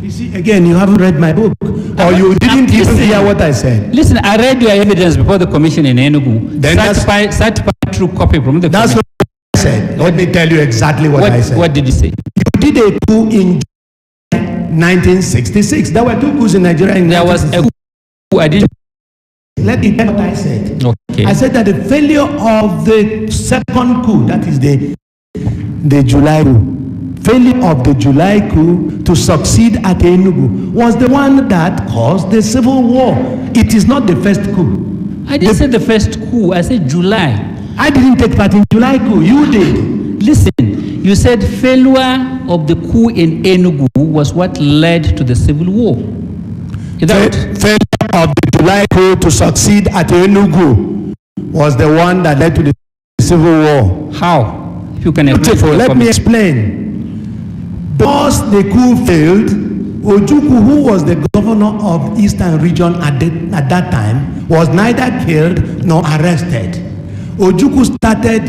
You see, again, you haven't read my book, or you didn't even hear what I said. Listen, I read your evidence before the commission in Enugu. Certified true copy from the commission. That's what said. Let me tell you exactly what I said. What did you say? You did a coup in 1966. There were two coups in Nigeria in There was a coup. I didn't. Let me tell you what I said. Okay. I said that the failure of the second coup, that is the July coup, failure of the July coup to succeed at Enugu was the one that caused the civil war. It is not the first coup. I didn't say the first coup. I said July. I didn't take part in July coup. You did. Listen, you said failure of the coup in Enugu was what led to the civil war. Is that what? Failure of the July coup to succeed at Enugu was the one that led to the civil war. How? If you can Beautiful. Let me explain. Because the coup failed, Ojukwu, who was the governor of Eastern Region at that time, was neither killed nor arrested. Ojukwu started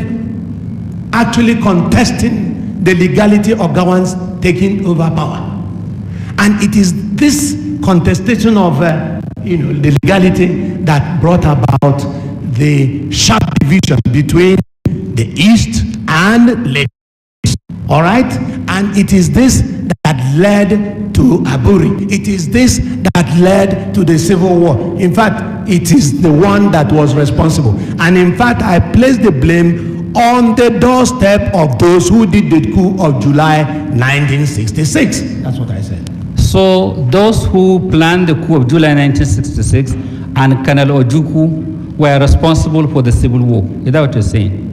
actually contesting the legality of Gowon's taking over power. And it is this contestation of the legality that brought about the sharp division between the East and the East. All right? And it is this that led to Aburi. It is this that led to the civil war. In fact, it is the one that was responsible. And in fact, I place the blame on the doorstep of those who did the coup of July 1966. That's what I said. So those who planned the coup of July 1966 and Colonel Ojukwu were responsible for the civil war. Is that what you're saying?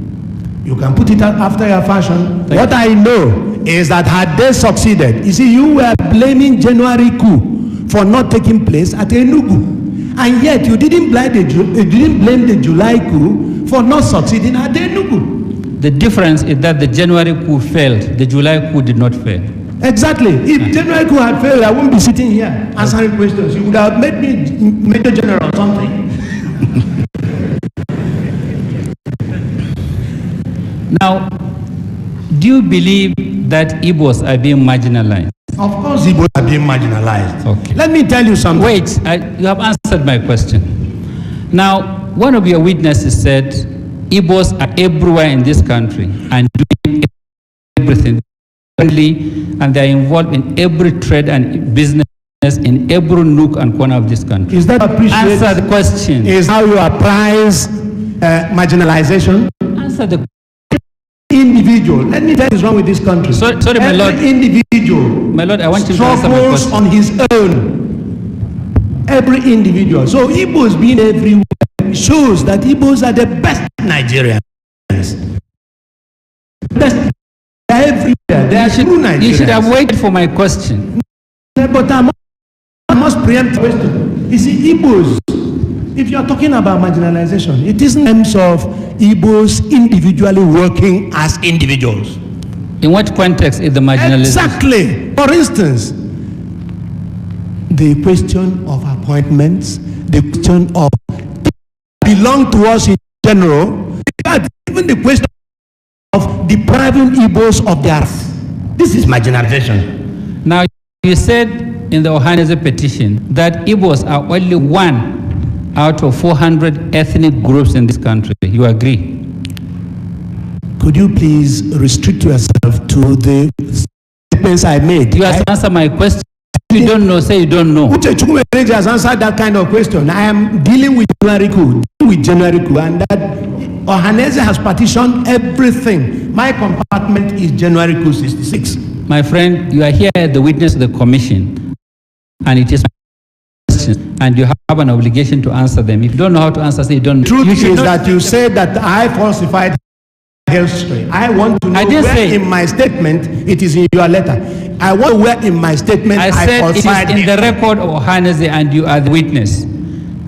You can put it out after your fashion. What I know is that had they succeeded, you see, you were blaming January coup for not taking place at Enugu. And yet you didn't blame the July coup for not succeeding at Enugu. The difference is that the January coup failed. The July coup did not fail. Exactly. If January coup had failed, I wouldn't be sitting here answering questions. You would have made me Major General or something. Now, do you believe that Igbos are being marginalized? Of course, Igbos are being marginalized. Okay. Let me tell you something. Wait, you have answered my question. Now, one of your witnesses said Igbos are everywhere in this country and doing everything, and they are involved in every trade and business in every nook and corner of this country. Is that appreciated? Answer the question. Is how you appraise marginalization? Answer the Individual. Let me tell you what's wrong with this country. Sorry, my Every lord. individual. My lord, I want you to answer my struggles question. on his own. Every individual. So Igbos being everywhere shows that Igbos are the best Nigerians. Best. They are everywhere. They are true Nigerians. You should have waited for my question. But I must preempt the question. You see, Igbos, if you are talking about marginalization, it is in terms of Igbos individually working as individuals. In what context is the marginalization? Exactly. For instance, the question of appointments, the question of belong to us in general, even the question of depriving Igbos of their. This is marginalization. Now, you said in the Ohaneze petition that Igbos are only one out of 400 ethnic groups in this country. You agree? Could you please restrict yourself to the statements I made? You have to answer my question. If you don't know, say you don't know. Uche Chukwuemeka has answered that kind of question. I am dealing with January coup, and that Ohaneze has partitioned everything. My compartment is January coup 66. My friend, you are here as the witness of the commission, and it is and you have an obligation to answer them. If you don't know how to answer, say you don't know. Truth is that you said that I falsified history. I want to know where in my statement it is in your letter. I want to where in my statement I said falsified it is in the record of Ohaneze and you are the witness.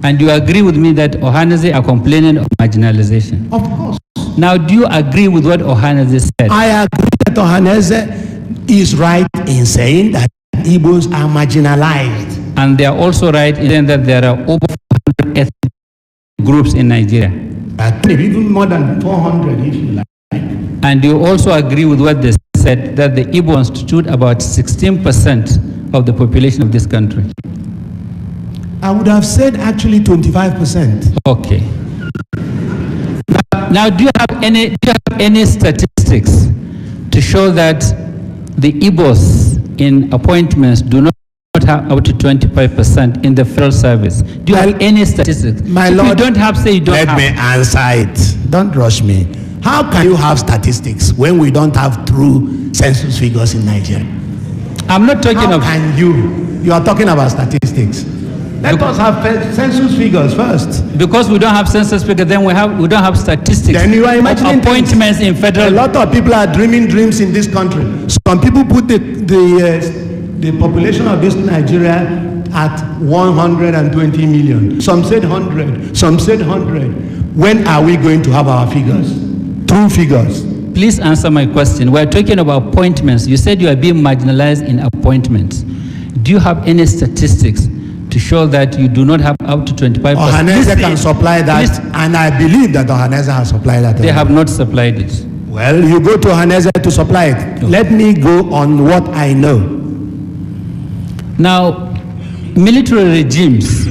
And you agree with me that Ohaneze are complaining of marginalization. Of course. Now, do you agree with what Ohaneze said? I agree that Ohaneze is right in saying that Igbos are marginalized. And they are also right in saying that there are over 400 ethnic groups in Nigeria. Even more than 400 if you like. And you also agree with what they said, that the Igbo constitute about 16% of the population of this country. I would have said actually 25%. Okay. Now, do you have any statistics to show that the Igbos in appointments do not have up to 25% in the federal service? Do you have any statistics? My if Lord, you don't have, say you don't let have. me answer it. Don't rush me. How can you have statistics when we don't have true census figures in Nigeria? I'm not talking How of. can you are talking about statistics. Let us have census figures first. Because we don't have census figure, then we don't have statistics. Then you are of imagining appointments in A federal. lot of people are dreaming dreams in this country. Some people put the population of this Nigeria at 120 million. Some said 100. Some said 100. When are we going to have our figures? True figures. Please answer my question. We're talking about appointments. You said you are being marginalized in appointments. Do you have any statistics to show that you do not have up to 25%? Ohaneze can supply that, and I believe that Ohaneze has supplied that. They have not supplied it. Well, you go to Ohaneze to supply it. Let me go on what I know. Now, military regimes,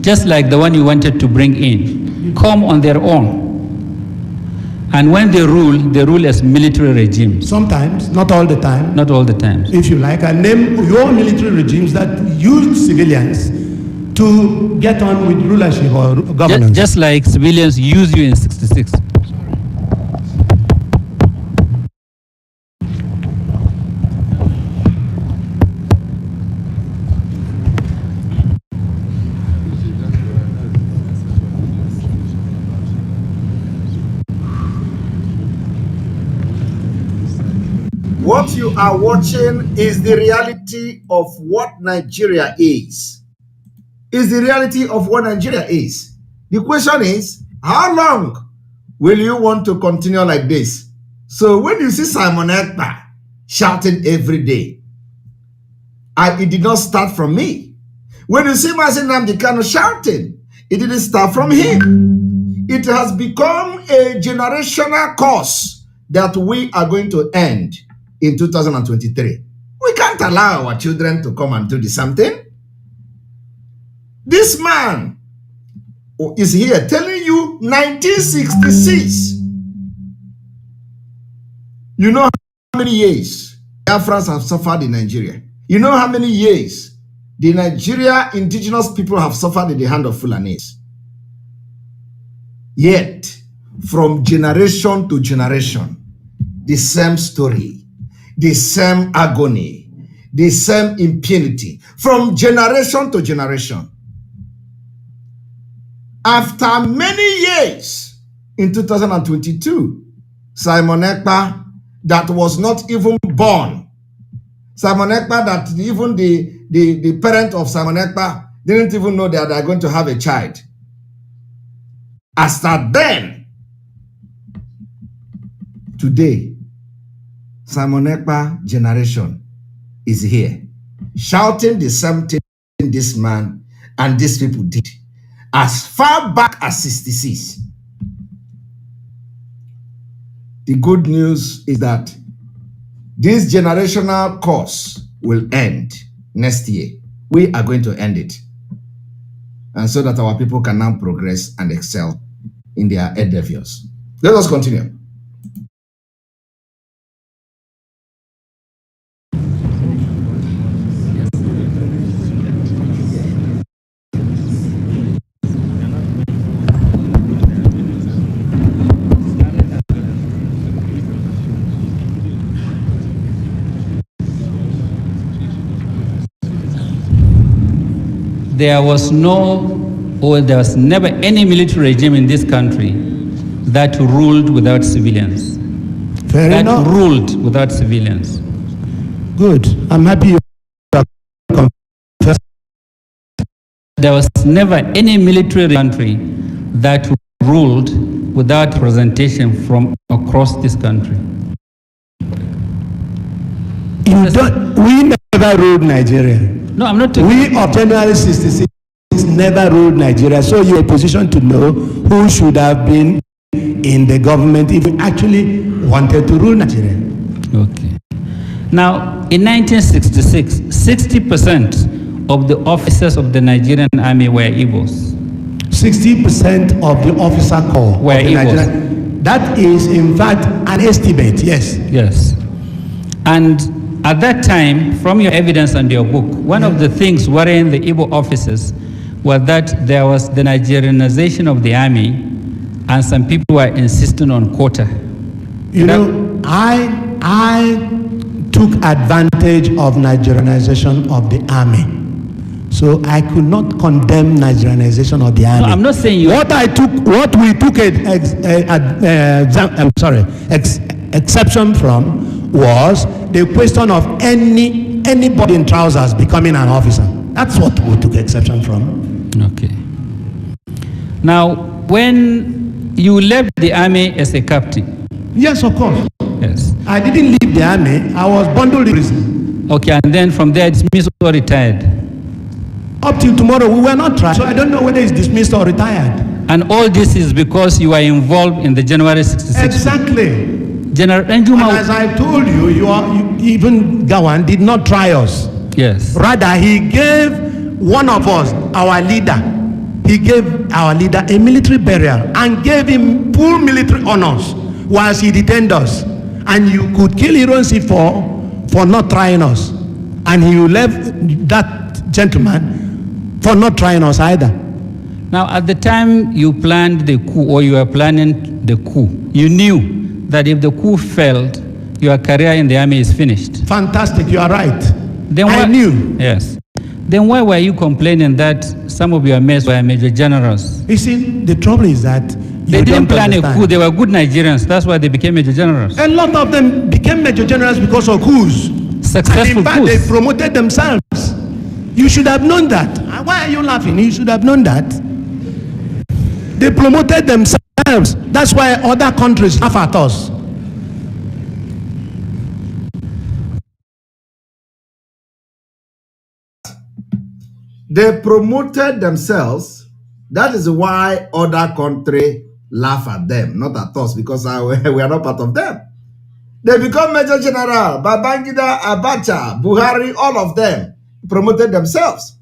just like the one you wanted to bring in, come on their own. And when they rule as military regimes. Sometimes, not all the time. Not all the time. If you like, I name your military regimes that used civilians to get on with rulership or governance. Just like civilians use you in 66. What you are watching is the reality of what Nigeria is. Is the reality of what Nigeria is. The question is, how long will you want to continue like this? So when you see Simon Ekpa shouting every day, it did not start from me. When you see Mazi Simon Ekpa shouting, it didn't start from him. It has become a generational curse that we are going to end in 2023. We can't allow our children to come and do the same thing. This man is here telling you 1966. You know how many years Africans have suffered in Nigeria. You know how many years the Nigeria indigenous people have suffered in the hand of Fulanis. Yet, from generation to generation, the same story, the same agony, the same impunity, from generation to generation. After many years, in 2022, Simon Ekpa, that was not even born, Simon Ekpa, that even the parent of Simon Ekpa didn't even know that they're going to have a child. After then, today, Simon Ekpa generation is here, shouting the same thing this man and these people did as far back as 66. The good news is that this generational curse will end next year. We are going to end it. And so that our people can now progress and excel in their endeavors. Let us continue. There was never any military regime in this country that ruled without civilians. Fair enough. That ruled without civilians. Good. I'm happy you confessed. There was never any military country that ruled without representation from across this country. We never ruled Nigeria. No, I'm not talking. We of January 66 never ruled Nigeria. So you're in a position to know who should have been in the government if we actually wanted to rule Nigeria. Okay. Now, in 1966, 60% of the officers of the Nigerian army were Igbos. 60% of the officer corps Were of the Igbos. Nigerian, That is, in fact, an estimate, yes. Yes. And at that time, from your evidence and your book, one of the things worrying the Igbo officers was that there was the Nigerianization of the army, and some people were insisting on quota. You know, I took advantage of Nigerianization of the army. So I could not condemn Nigerianization of the army. No, I'm not saying you. What we took exception from was the question of anybody in trousers becoming an officer. That's what we took exception from. Okay. Now, when you left the army as a captain. Yes, of course. Yes. I didn't leave the army. I was bundled in prison. Okay, and then from there dismissed or retired. Up till tomorrow, we were not tried. So I don't know whether it's dismissed or retired. And all this is because you are involved in the January 66. Exactly. General And Njuma. as I told you, even Gawan did not try us. Yes. Rather, he gave one of us, our leader, he gave our leader a military burial and gave him full military honors whilst he detained us. And you could kill Ironsi for not trying us. And he left that gentleman for not trying us either. Now, at the time you planned the coup, or you were planning the coup, you knew that if the coup failed, your career in the army is finished. Fantastic, you are right. Then I knew. Yes. Then why were you complaining that some of your mates were major generals? You see, the trouble is that They didn't plan a coup. They were good Nigerians. That's why they became major generals. A lot of them became major generals because of coups. Successful and in fact, coups. they promoted themselves. You should have known that. Why are you laughing? You should have known that. They promoted themselves. That's why other countries laugh at us. They promoted themselves. That is why other countries laugh at them, not at us, because we are not part of them. They become Major General, Babangida, Abacha, Buhari, all of them promoted themselves.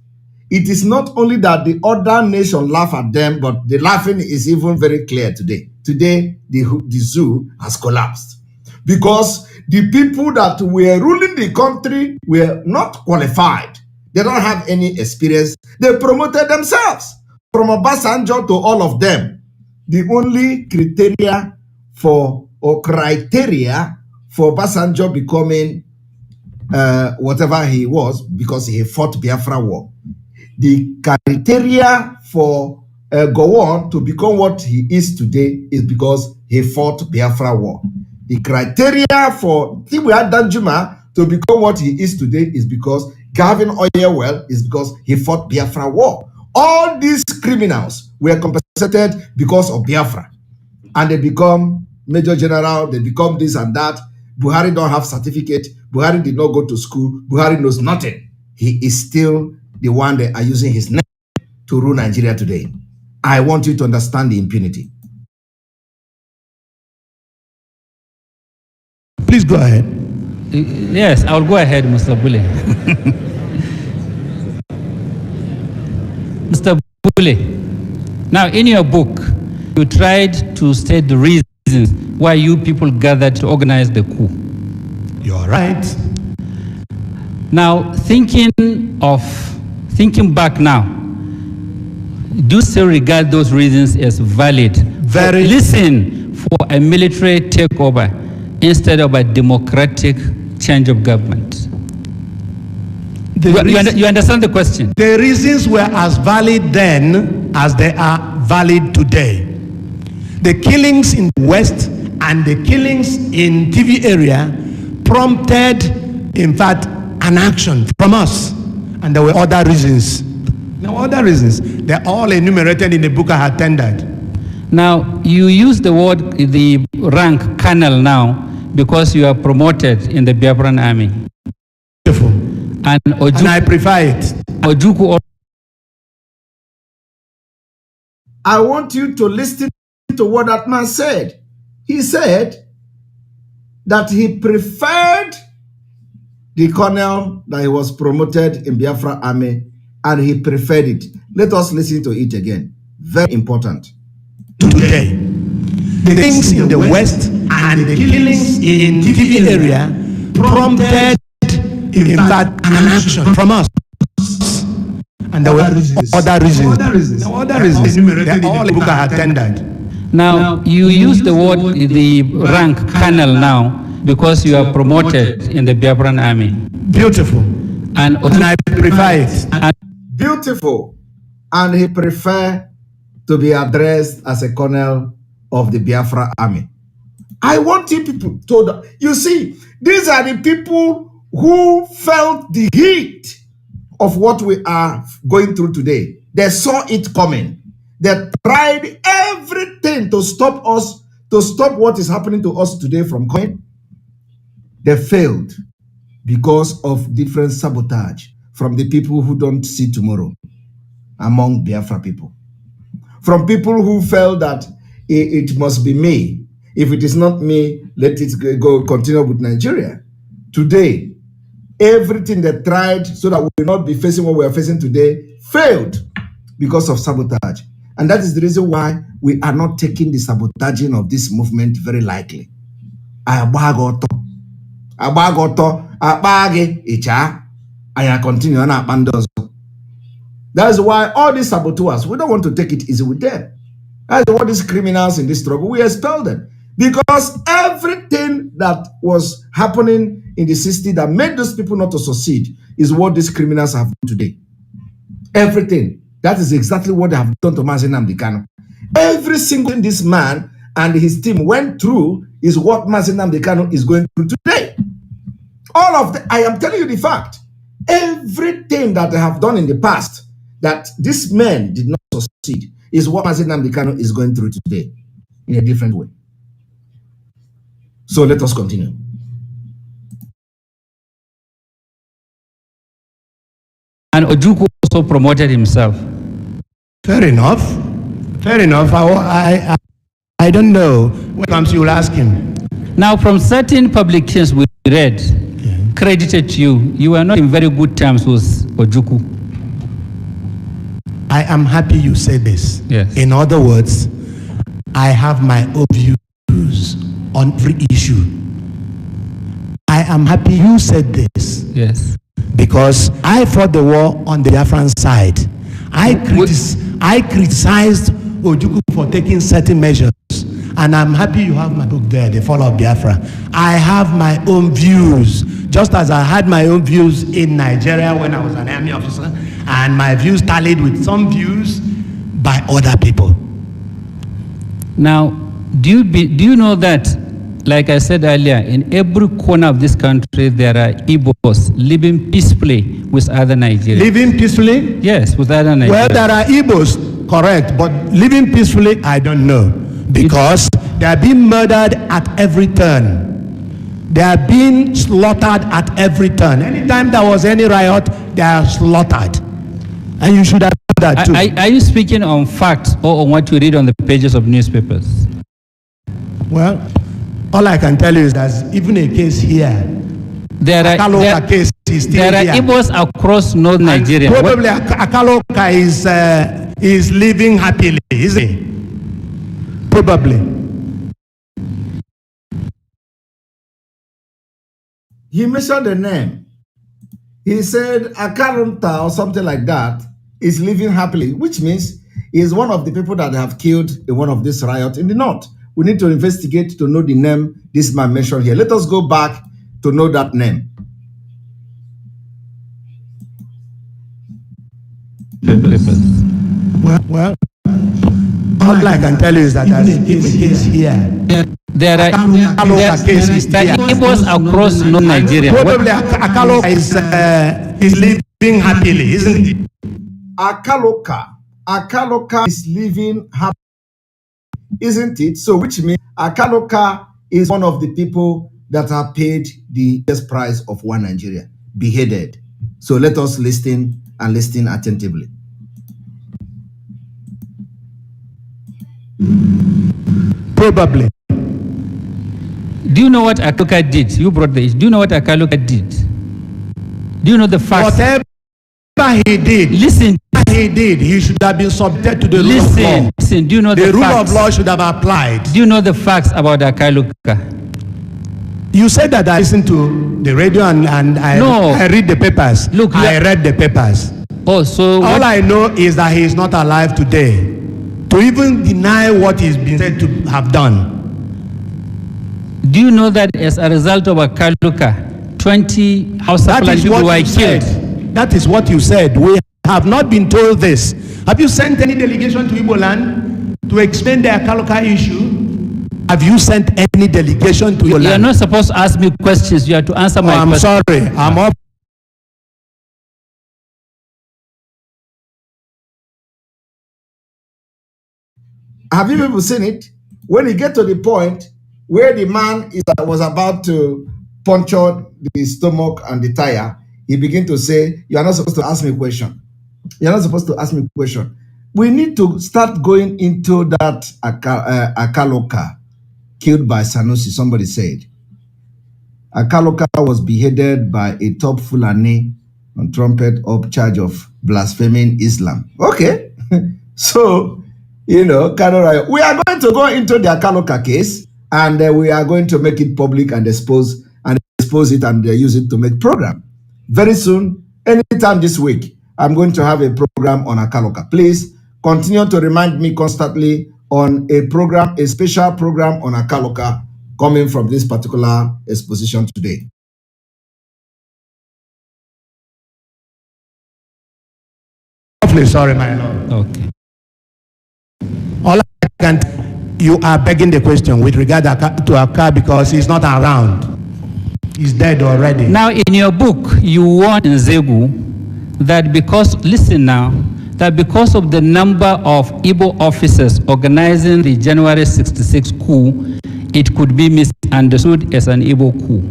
It is not only that the other nation laugh at them, but the laughing is even very clear today. Today, the zoo has collapsed. Because the people that were ruling the country were not qualified. They don't have any experience. They promoted themselves. From Obasanjo to all of them. The only criteria for Obasanjo becoming whatever he was, because he fought Biafra War. The criteria for Gowon to become what he is today is because he fought Biafra War. The criteria for Tibuya Danjuma to become what he is today is because Gavin Oyewell is because he fought Biafra War. All these criminals were compensated because of Biafra. And they become Major General, they become this and that. Buhari don't have certificate. Buhari did not go to school. Buhari knows nothing. He is still the one that are using his name to rule Nigeria today. I want you to understand the impunity. Please go ahead. Yes, I'll go ahead, Mr. Bule. Mr. Bule, now in your book, you tried to state the reasons why you people gathered to organize the coup. You're right. Now, thinking back now, do you still regard those reasons as valid? Very. Listen, for a military takeover instead of a democratic change of government. You understand the question? The reasons were as valid then as they are valid today. The killings in the West and the killings in TV area prompted, in fact, an action from us. And there were other reasons. They're all enumerated in the book I had tendered. Now, you use the word, the rank colonel now, because you are promoted in the Biafran army. Beautiful. And I prefer it. Ojuku. I want you to listen to what that man said. He said that he preferred the colonel that he was promoted in Biafra army, and he preferred it. Let us listen to it again. Very important. Today. the things in the West and the killings in TV area prompted, in fact, an action from us. And there were other reasons. There were other reasons. They all have attended. Now, you use the word, the rank colonel now, because you are promoted in the Biafran army. Beautiful. And I prefer it. Beautiful. And he prefer to be addressed as a colonel of the Biafra army. I want you people to, you see, these are the people who felt the heat of what we are going through today. They saw it coming. They tried everything to stop us, to stop what is happening to us today from coming. They failed because of different sabotage from the people who don't see tomorrow among Biafra people. From people who felt that it must be me. If it is not me, let it go continue with Nigeria. Today, everything they tried so that we will not be facing what we are facing today failed because of sabotage. And that is the reason why we are not taking the sabotaging of this movement very lightly. I continue on. That's why all these saboteurs, we don't want to take it easy with them. That's why these criminals in this struggle, we expel them. Because everything that was happening in the system that made those people not to succeed is what these criminals have done today. Everything. That is exactly what they have done to Mazi Nnamdi Kanu. Every single thing this man and his team went through is what Mazi Nnamdi Kanu is going through today. All of the, I am telling you the fact. Everything that they have done in the past that this man did not succeed is what Mazi Nnamdi Kanu is going through today in a different way. So let us continue. And Ojukwu also promoted himself. Fair enough. Fair enough. I don't know. When it comes, you will ask him. Now, from certain publications we read, credited you, you were not in very good terms with Ojukwu. I am happy you said this. Yes. In other words, I have my own views on every issue. I am happy you said this. Yes. Because I fought the war on the Biafran side. I criticized Ojukwu for taking certain measures. And I'm happy you have my book there, The Fall of Biafra. I have my own views, just as I had my own views in Nigeria when I was an army officer, and my views tallied with some views by other people. Now, do you know that, like I said earlier, in every corner of this country, there are Igbos living peacefully with other Nigerians? Living peacefully? Yes, with other Nigerians. Well, there are Igbos, correct, but living peacefully, I don't know. Because they are being murdered at every turn. They are being slaughtered at every turn. Anytime there was any riot, they are slaughtered. And you should have done that too. Are you speaking on facts or on what you read on the pages of newspapers? Well, all I can tell you is that even a case here, there are case is still there are here. Igbos across North Nigeria. Probably Akaloka is living happily, isn't he? Probably. He mentioned the name. He said Akalunta or something like that is living happily, which means he is one of the people that have killed in one of these riots in the north. We need to investigate to know the name this man mentioned here. Let us go back to know that name. Well, all I can tell you is that there is here. There are Igbos across North Nigeria. Probably Akaloka is living happily, isn't it? Akaloka is living happily, isn't it? So which means Akaloka is one of the people that are paid the best price of one Nigeria, beheaded. So let us listen and listen attentively. Probably. Do you know what Akaloka did? You brought the issue. Do you know what Akaloka did? Do you know the facts? Whatever he did. Listen. He did. He should have been subject to the rule of law. Listen. Do you know the rule facts? of law should have applied. Do you know the facts about Akaluka? You said that I listened to the radio and I read the papers. Look, I read the papers. Oh, so all I know is that he is not alive today to even deny what he's been said to have done. Do you know that as a result of Akaluka, 20 House of people were killed? That is what you said. We have not been told this. Have you sent any delegation to Igbo land to explain the Akaluka issue? Have you sent any delegation to Igbo land? You are not supposed to ask me questions. You have to answer my questions. I'm sorry. I'm up. Have you people seen it? When you get to the point where the man was about to puncture the stomach and the tire, he began to say, you are not supposed to ask me a question. You are not supposed to ask me a question. We need to start going into that Akaloka killed by Sanusi, somebody said. Akaloka was beheaded by a top Fulani on trumpet up charge of blaspheming Islam. Okay. So, you know, we are going to go into the Akaloka case and we are going to make it public and expose it and use it to make program. Very soon, anytime this week, I'm going to have a program on Akaloka. Please continue to remind me constantly on a program, a special program on Akaloka coming from this particular exposition today. Awfully sorry, my lord. Okay. All I can, you are begging the question with regard to Aka because he's not around. He's dead already. Now, in your book, you warn Nzegu that because, listen now, that because of the number of Igbo officers organizing the January 66 coup, it could be misunderstood as an Igbo coup.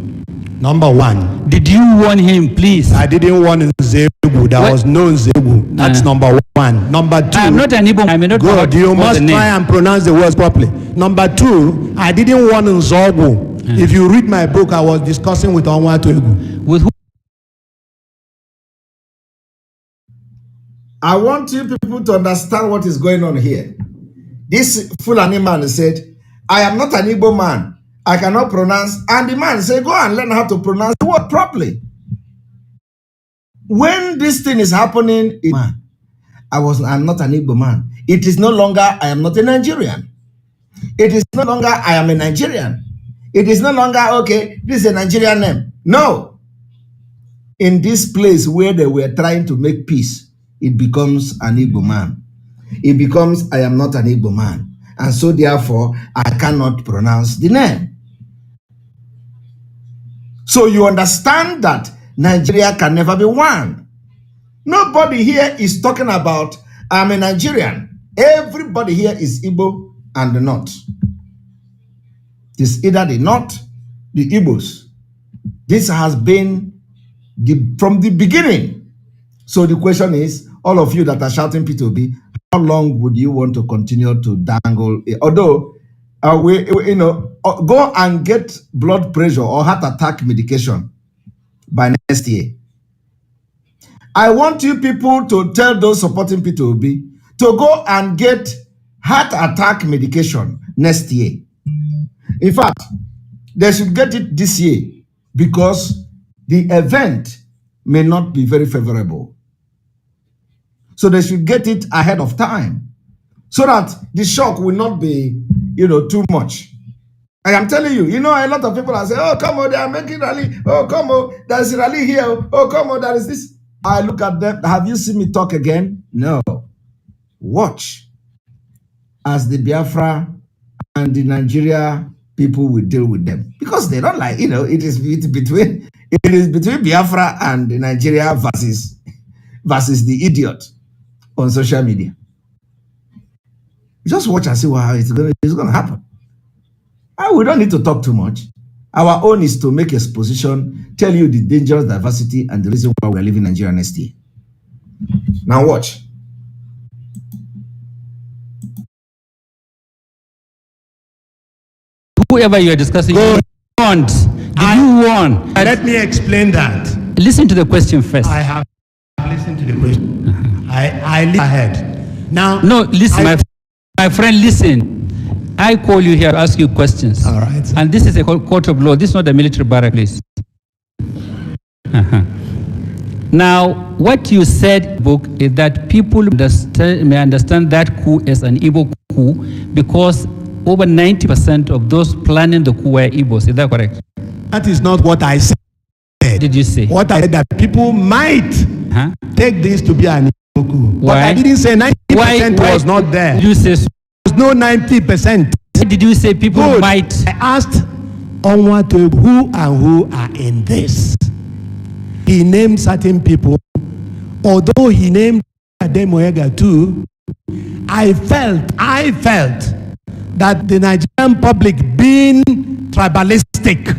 Number one. Did you warn him, please? I didn't warn Nzegu. There was no Nzegu. That's number one. Number two. I'm not an Igbo. I'm not. Good. You must try and pronounce the words properly. Number two, I didn't warn Nzogu. If you read my book, I was discussing with Onwa Tuegu. With who? I want you people to understand what is going on here. This Fulani man said, I am not an Igbo man. I cannot pronounce. And the man said, go and learn how to pronounce the word properly. When this thing is happening, I'm not an Igbo man. It is no longer, I am not a Nigerian. It is no longer, I am a Nigerian. It is no longer, okay, this is a Nigerian name. No. In this place where they were trying to make peace, it becomes an Igbo man. It becomes, I am not an Igbo man. And so therefore, I cannot pronounce the name. So you understand that Nigeria can never be one. Nobody here is talking about, I'm a Nigerian. Everybody here is Igbo and the North. It's either the North, the Igbos. This has been from the beginning. So the question is, all of you that are shouting P2B, how long would you want to continue to dangle? Although, go and get blood pressure or heart attack medication by next year. I want you people to tell those supporting P2B to go and get heart attack medication next year. In fact, they should get it this year because the event may not be very favorable. So they should get it ahead of time so that the shock will not be, too much. I am telling you, a lot of people are saying, oh, come on, they are making rally. Oh, come on, there's a rally here. Oh, come on, there is this. I look at them. Have you seen me talk again? No. Watch as the Biafra and the Nigeria people will deal with them because they don't like, it is between Biafra and Nigeria versus the idiot on social media. Just watch and see how it's going to happen. We don't need to talk too much. Our own is to make exposition, tell you the dangerous diversity and the reason why we are leaving Nigeria next year. Now watch. Whoever you are discussing, you warned. Did you warn? Let me explain that. Listen to the question first. I have listened to to the question. I leave ahead. Now. No, listen, my friend, listen. I call you here to ask you questions. All right. And this is a court of law. This is not a military barrack, please. Now, what you said in the book is that people may understand that coup as an Igbo coup because over 90% of those planning the coup were Igbos. Is that correct? That is not what I said. What did you say? What I said that people might take this to be an Igbo coup. Why? But I didn't say 90% why was not there. Did you say so? There was no 90%. Why did you say people Good. might? I asked Onwa who and who are in this. He named certain people. Although he named Ademoyega too, I felt that the Nigerian public, being tribalistic,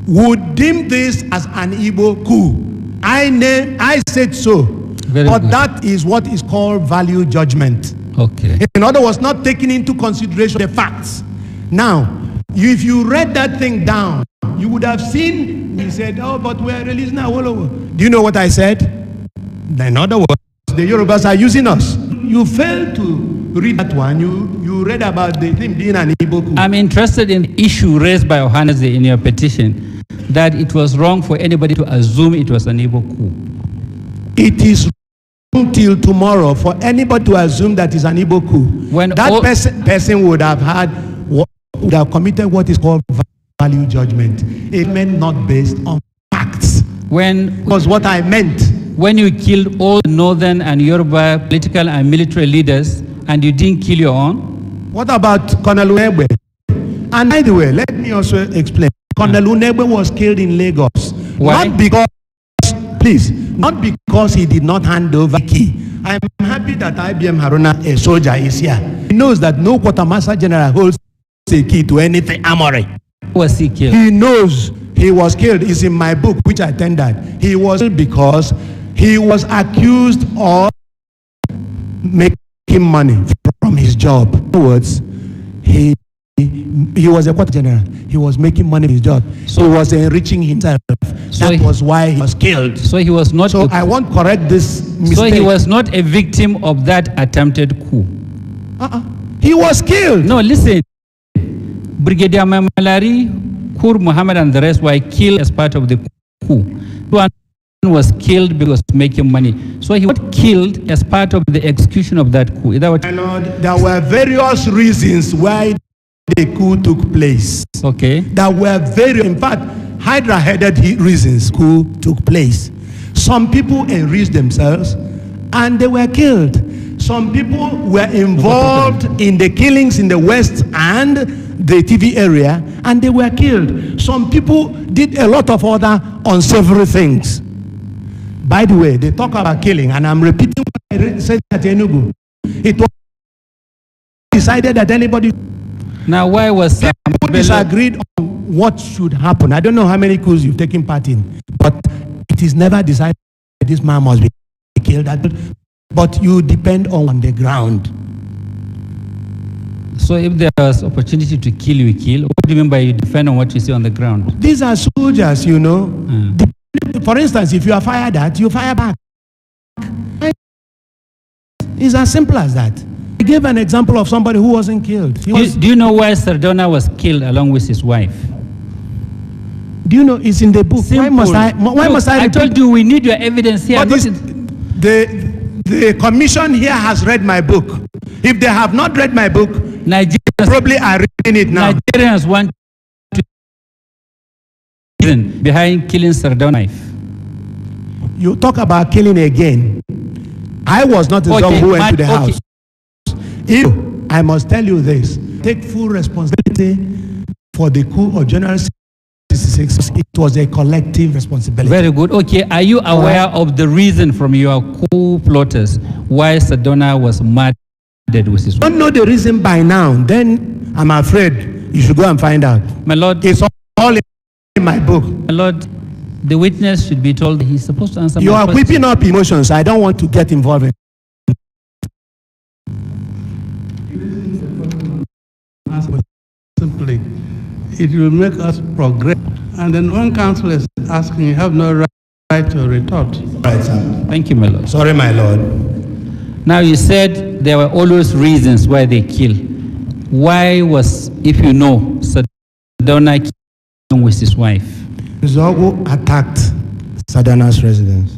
would deem this as an Igbo coup. I said so. Very but good. that is what is called value judgment. Okay. In other words, not taking into consideration the facts. Now, if you read that thing down, you would have seen, we said, oh, but we're releasing Awolowo. Do you know what I said? In other words, the Yorubas are using us. You failed to read that one. You read about the thing being an Igbo coup. I'm interested in the issue raised by Ohaneze in your petition, that it was wrong for anybody to assume it was an Igbo coup. It is wrong till tomorrow for anybody to assume that is an Igbo coup. When that person would have committed what is called value judgment. It meant not based on facts. Was what I meant. When you killed all northern and Yoruba political and military leaders and you didn't kill your own? What about Colonel Unegbe? And by the way, let me also explain. Colonel Unegbe was killed in Lagos. Why? Not because he did not hand over the key. I'm happy that IBM Haruna, a soldier, is here. He knows that no quartermaster general holds a key to anything armory. Was he killed? He knows he was killed. It's in my book, which I tendered. He was killed because he was accused of making money from his job. In other words, he was a quarter general. He was making money from his job. So he was enriching himself. That was why he was killed. So he was not. So I won't correct this mistake. So he was not a victim of that attempted coup. He was killed. No, listen. Brigadier Mamalari, Kur Muhammad and the rest were killed as part of the coup. One was killed because of making money. So he was killed as part of the execution of that coup. Is that what? My Lord, there were various reasons why the coup took place. Okay. There were in fact, Hydra-headed reasons coup took place. Some people enriched themselves and they were killed. Some people were involved in the killings in the West and the TV area, and they were killed. Some people did a lot of other unsavory things. By the way, they talk about killing, and I'm repeating what I said at Enugu. It was decided that anybody. Now, why was people disagreed on what should happen? I don't know how many coups you've taken part in, but it is never decided that this man must be killed. But you depend on the ground. So if there was opportunity to kill, you kill. What do you mean by you depend on what you see on the ground? These are soldiers, you know. For instance, if you are fired at, you fire back. It's as simple as that. I gave an example of somebody who wasn't killed. Do you know why Sardona was killed along with his wife? Do you know it's in the book? Simple. Why must I I told you we need your evidence here. But the commission here has read my book. If they have not read my book, Nigerians probably are reading it now. Nigerians want to reason behind killing Sardona. You talk about killing again. I was not the one who went to the house. I must tell you this. Take full responsibility for the coup of January 66. It was a collective responsibility. Very good. Okay, are you aware of the reason from your coup plotters why Sardona was murdered with his wife? Don't know the reason by now, then I'm afraid you should go and find out. My Lord, it's all in my book. My Lord, the witness should be told he's supposed to answer my question. You are whipping up emotions. I don't want to get involved in. Simply, it will make us progress. And then one council is asking, you have no right right to retort. Right, sir. Thank you, my lord. Sorry, my lord. Now, you said there were always reasons why they kill. Why was, if you know, Sadona killing with his wife? Nzogu attacked Sadana's residence.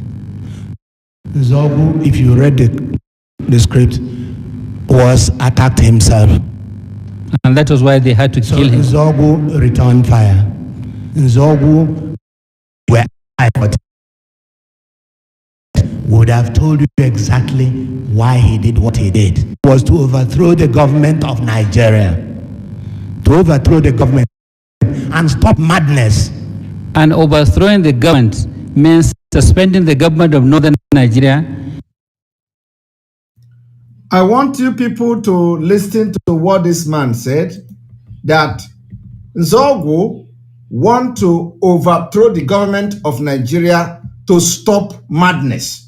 Nzogu, if you read the script, was attacked himself. And that was why they had to kill him. Nzogu returned fire. Nzogu, where I would have told you exactly why he did what he did. It was to overthrow the government of Nigeria. To overthrow the government and stop madness. And overthrowing the government means suspending the government of northern Nigeria. I want you people to listen to what this man said, that Nzogu want to overthrow the government of Nigeria to stop madness.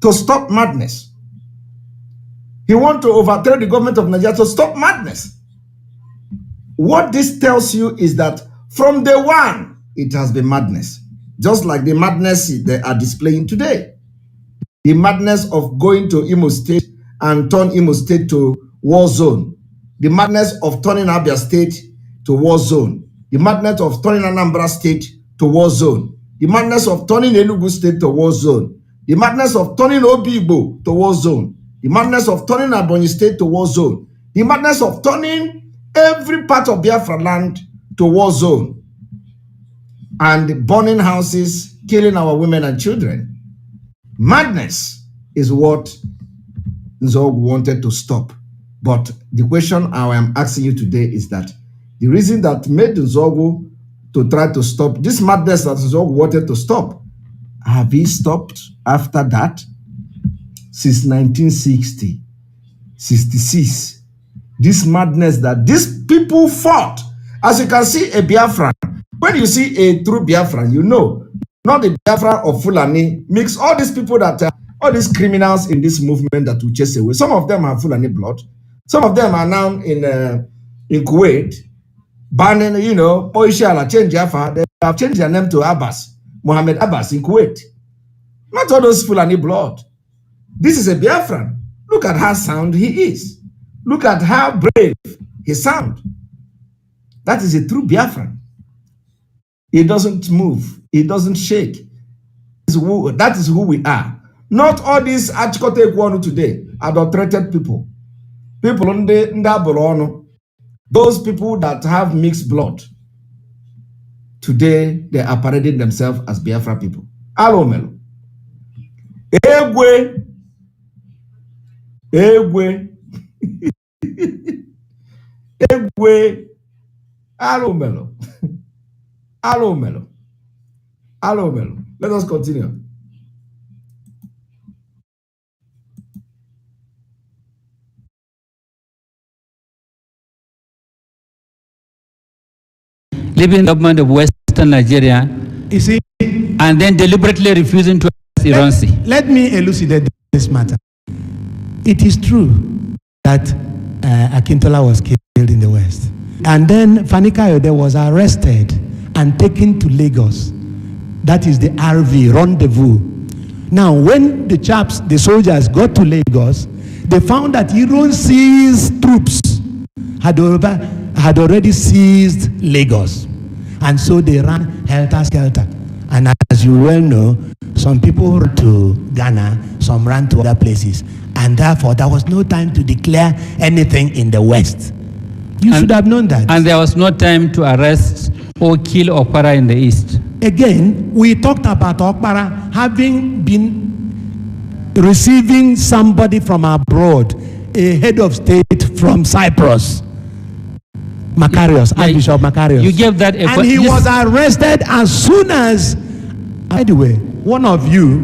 To stop madness. He want to overthrow the government of Nigeria to stop madness. What this tells you is that from day one, it has been madness. Just like the madness they are displaying today. The madness of going to Imo State and turn Imo State to war zone. The madness of turning Abia State to war zone. The madness of turning Anambra State to war zone. The madness of turning Enugu State to war zone. The madness of turning Obibo to war zone. The madness of turning Ebonyi State to war zone. The madness of turning every part of Biafra land to war zone. And burning houses, killing our women and children. Madness is what Nzogu wanted to stop. But the question I am asking you today is that the reason that made Nzogu to try to stop this madness that Nzogu wanted to stop, have he stopped after that? Since 1960, 66, this madness that these people fought. As you can see, a Biafran, when you see a true Biafran, you know, not the Biafran of Fulani, mix all these people that are, all these criminals in this movement that we chase away. Some of them have Fulani blood. Some of them are now in Kuwait, banning, you know, Oishala, change Jaffa. They have changed their name to Abbas, Mohammed Abbas in Kuwait. Not all those Fulani blood. This is a Biafran. Look at how sound he is. Look at how brave he sound. That is a true Biafran. He doesn't move. He doesn't shake. That is who we are. Not all these Achikote Kwonu today, adulterated people. People on the Ndaborono, those people that have mixed blood. Today, they are parading themselves as Biafra people. Alomelo. Egwe. Egwe. Egwe. Alomelo. Alomelo. Alomelo. Let us continue. Leaving the government of Western Nigeria, You see, and then deliberately refusing to address Iransi. let me elucidate this matter. It is true that Akintola was killed in the West. And then Fani Kayode was arrested and taken to Lagos. That is the RV, rendezvous. Now, when the soldiers got to Lagos, they found that Ironsi's troops had already seized Lagos. And so they ran helter-skelter. And as you well know, some people ran to Ghana, some ran to other places. And therefore, there was no time to declare anything in the West. You should have known that. And there was no time to arrest or kill Okpara in the East. Again, we talked about Okpara having been receiving somebody from abroad, a head of state from Cyprus, Macarius, Archbishop Macarius. You gave that a and he was arrested as soon as, by the way, one of you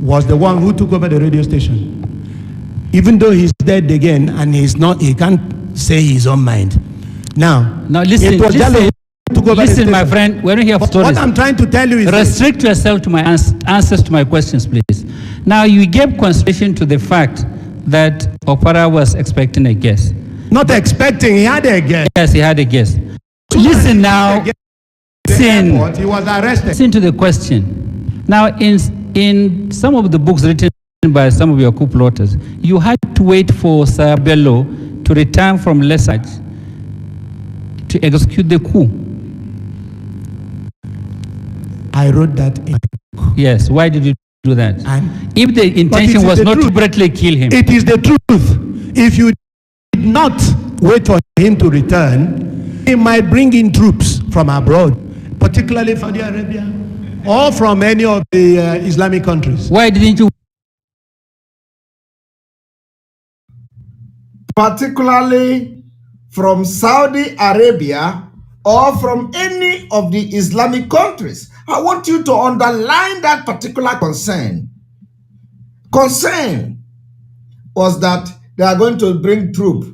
was the one who took over the radio station. Even though he's dead again and he can't say his own mind. Now listen, it was listen, my friend, we don't hear stories. What I'm trying to tell you is restrict yourself to my answers to my questions, please. Now, you gave consideration to the fact that Okpara was expecting a guest. Not expecting, he had a guest. Yes, he had a guest. Listen now. Listen. He was arrested. Listen to the question. Now, in some of the books written by some of your coup plotters, you had to wait for Sir Bello to return from Lesage to execute the coup. I wrote that in my book. Yes, why did you do that? And if the intention was not to truth. brutally kill him. It is the truth. If you did not wait for him to return, he might bring in troops from abroad, particularly Saudi Arabia, or from any of the Islamic countries. Why didn't you? Particularly from Saudi Arabia or from any of the Islamic countries. I want you to underline that particular concern. Concern was that they are going to bring troops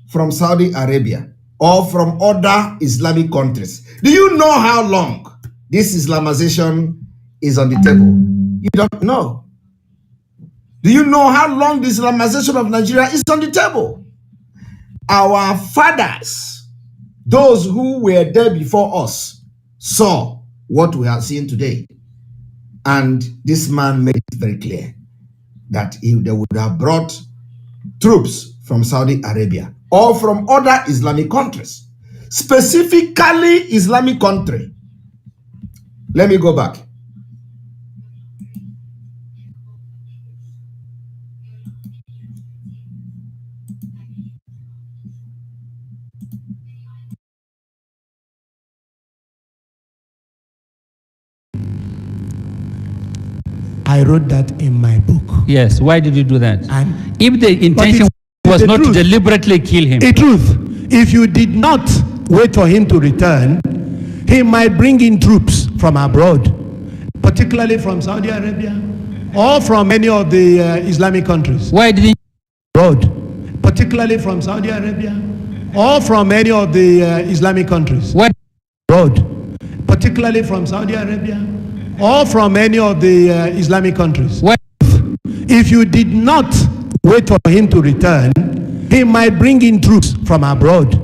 from Saudi Arabia or from other Islamic countries. Do you know how long this Islamization is on the table? You don't know. Do you know how long the Islamization of Nigeria is on the table? Our fathers, those who were there before us, saw what we are seeing today. And this man made it very clear that they would have brought troops from Saudi Arabia or from other Islamic countries, specifically Islamic country. Let me go back. I wrote that in my book. Yes, why did you do that? And if the intention was not truth. to deliberately kill him. The truth. If you did not wait for him to return, he might bring in troops from abroad, particularly from Saudi Arabia or from any of the Islamic countries. Why didn't you? Abroad, particularly from Saudi Arabia or from any of the Islamic countries. Why? Abroad, particularly from Saudi Arabia or from any of the Islamic countries. Why? If you did not wait for him to return, he might bring in troops from abroad,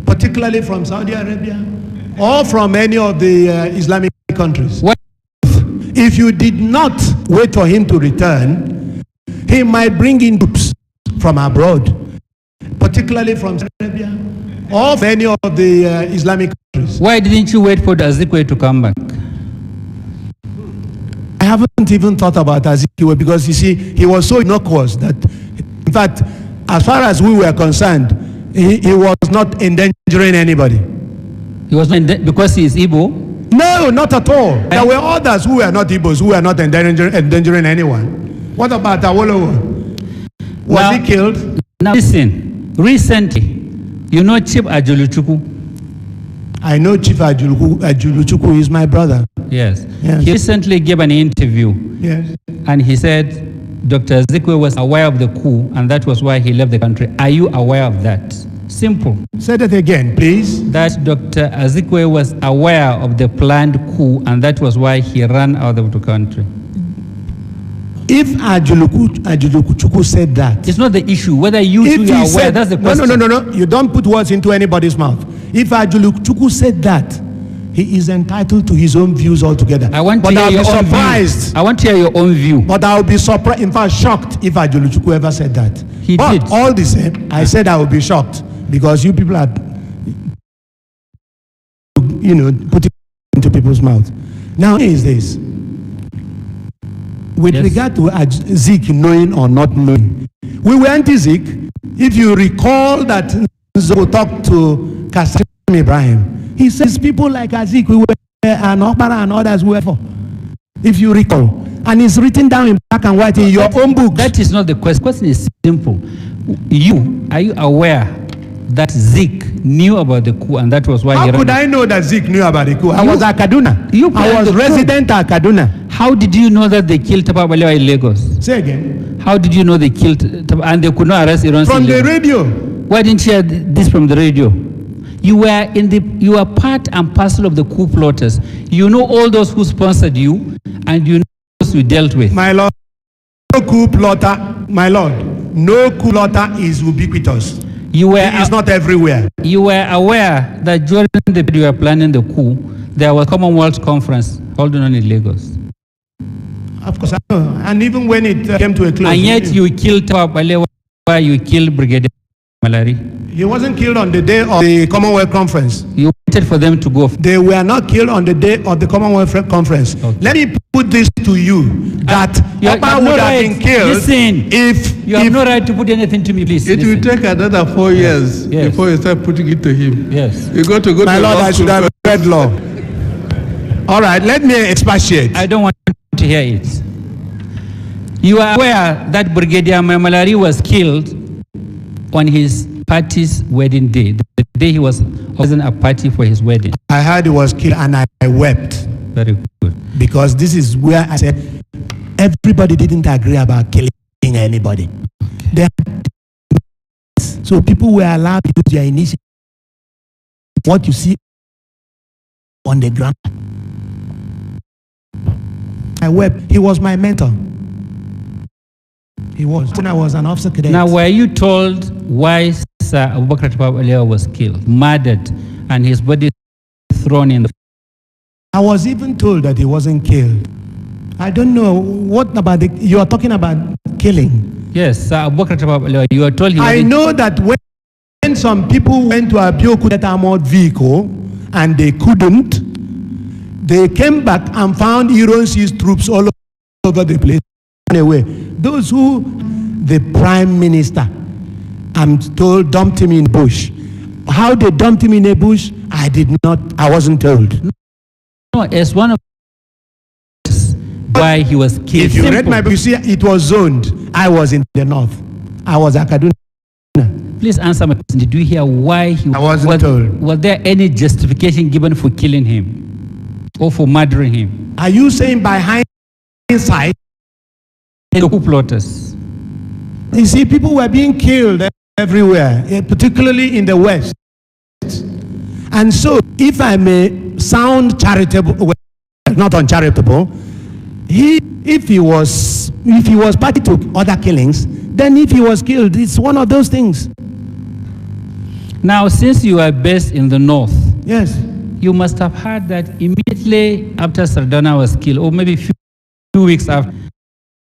particularly from Saudi Arabia or from any of the Islamic countries. Why? If you did not wait for him to return, he might bring in troops from abroad, particularly from Saudi Arabia or from any of the Islamic countries. Why didn't you wait for the Azikwe to come back? I haven't even thought about Azikiwe because you see, he was so innocuous that, in fact, as far as we were concerned, he was not endangering anybody. He was not because he is Igbo? No, not at all. There were others who were not Igbos who were not endangering anyone. What about Awolowo? Was he killed? Now listen, recently, you know Chief Ajuluchukwu? I know Chief Ajuluchukwu is my brother. Yes. Yes. He recently gave an interview. Yes. And he said Dr. Azikwe was aware of the coup and that was why he left the country. Are you aware of that? Simple. Say that again, please. That Dr. Azikwe was aware of the planned coup and that was why he ran out of the country. If Ajuluchukwu said that, it's not the issue. Whether you two are aware, that's the question. No. You don't put words into anybody's mouth. If Ajuluchukwu said that, he is entitled to his own views altogether. I want to hear your own view. I want to hear your own view. But I'll be surprised, in fact shocked, if Ajuluchukwu ever said that. He but did. All the same, I said I will be shocked because you people are, putting into people's mouths. Now, is this. With regard to Zik knowing or not knowing, we were anti-Zik. If you recall that Nzo talked to Kasim Ibrahim, he says people like Zik, we were and Okpara and others were for. If you recall, and it's written down in black and white in your own books. That is not the question. The question is simple. Are you aware that Zik knew about the coup and that was why How could I know that Zik knew about the coup? I was at Kaduna. I was resident at Kaduna. How did you know that they killed Tafawa Balewa in Lagos? Say again. How did you know they killed and they could not arrest Iran? From the radio. Why didn't you hear this from the radio? You were part and parcel of the coup plotters. You know all those who sponsored you and you know those you dealt with. My lord, no coup plotter, my lord, no coup plotter is ubiquitous. It is not everywhere. You were aware that during the period you were planning the coup, there was a Commonwealth conference holding on in Lagos. Of course, I know. And even when it came to a close. And yet you killed Balewa, you killed Brigadier Malari. He wasn't killed on the day of the Commonwealth Conference. You waited for them to go. They were not killed on the day of the Commonwealth Conference. Okay. Let me put this to you, that Ekpa would have been killed if... You have no right to put anything to me, please. It will take another 4 years Yes. before you start putting it to him. Yes. You got to go My to Lord, law I should school have read law. All right, let me expatiate. I don't want to hear it. You are aware that Brigadier Malari was killed on his party's wedding day. The day he was holding a party for his wedding. I heard he was killed and I wept. Very good. Because this is where I said everybody didn't agree about killing anybody. So people were allowed to use their initiative. What you see on the ground. I wept. He was my mentor. He was. When I was an officer cadet. Now, were you told why Sir Abubakar Tafawa Balewa was killed, murdered, and his body thrown in the... I was even told that he wasn't killed. I don't know. What about the... You are talking about killing. Yes, Sir Abubakar Tafawa Balewa, you were told he was... I know that when some people went to a Abiyoku armored vehicle and they couldn't, they came back and found Ironsi's troops all over the place. Anyway, those who the prime minister, I'm told, dumped him in bush. How they dumped him in a bush, I wasn't told. No, as one of why he was killed. If you Simple. read my book, you see it was zoned. I was in the north. I was at Kaduna. Please answer my question. Did you hear why he I wasn't told. Was there any justification given for killing him or for murdering him? Are you saying by hindsight? The coup plotters. You see, people were being killed everywhere, particularly in the West. And so, if I may sound charitable, well, not uncharitable, if he was party to other killings, then if he was killed, it's one of those things. Now, since you are based in the north, yes, you must have heard that immediately after Sardauna was killed, or maybe few weeks after,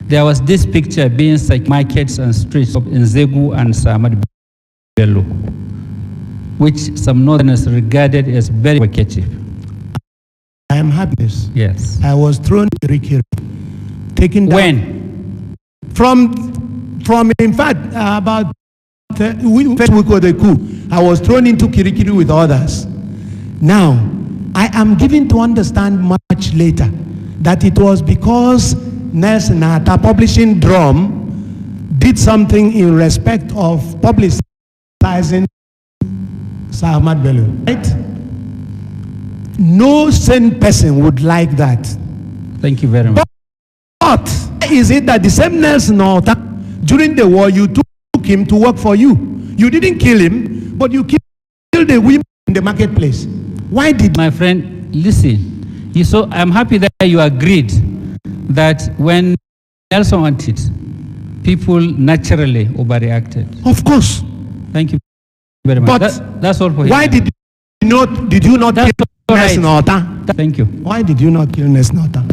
there was this picture being like markets and streets of Nzegu and Samad Bello, which some northerners regarded as very provocative. I am happy. Yes. I was thrown to Kirikiri, taken down. When? From in fact, about first week of the coup, I was thrown into Kirikiri with others. Now, I am given to understand much later that it was because Nelson Atta Publishing Drum did something in respect of publicizing Sir Ahmad Bello. Right? No sane person would like that. Thank you very much. But is it that the same Nelson Atta, during the war, you took him to work for you? You didn't kill him, but you killed the women in the marketplace. Why did... My friend, listen. I'm happy that you agreed that when Nelson wanted, people naturally overreacted. Of course. Thank you very much. But that's all for him. Why did you not kill Nelson Atta? Thank you. Why did you not kill Nelson Atta?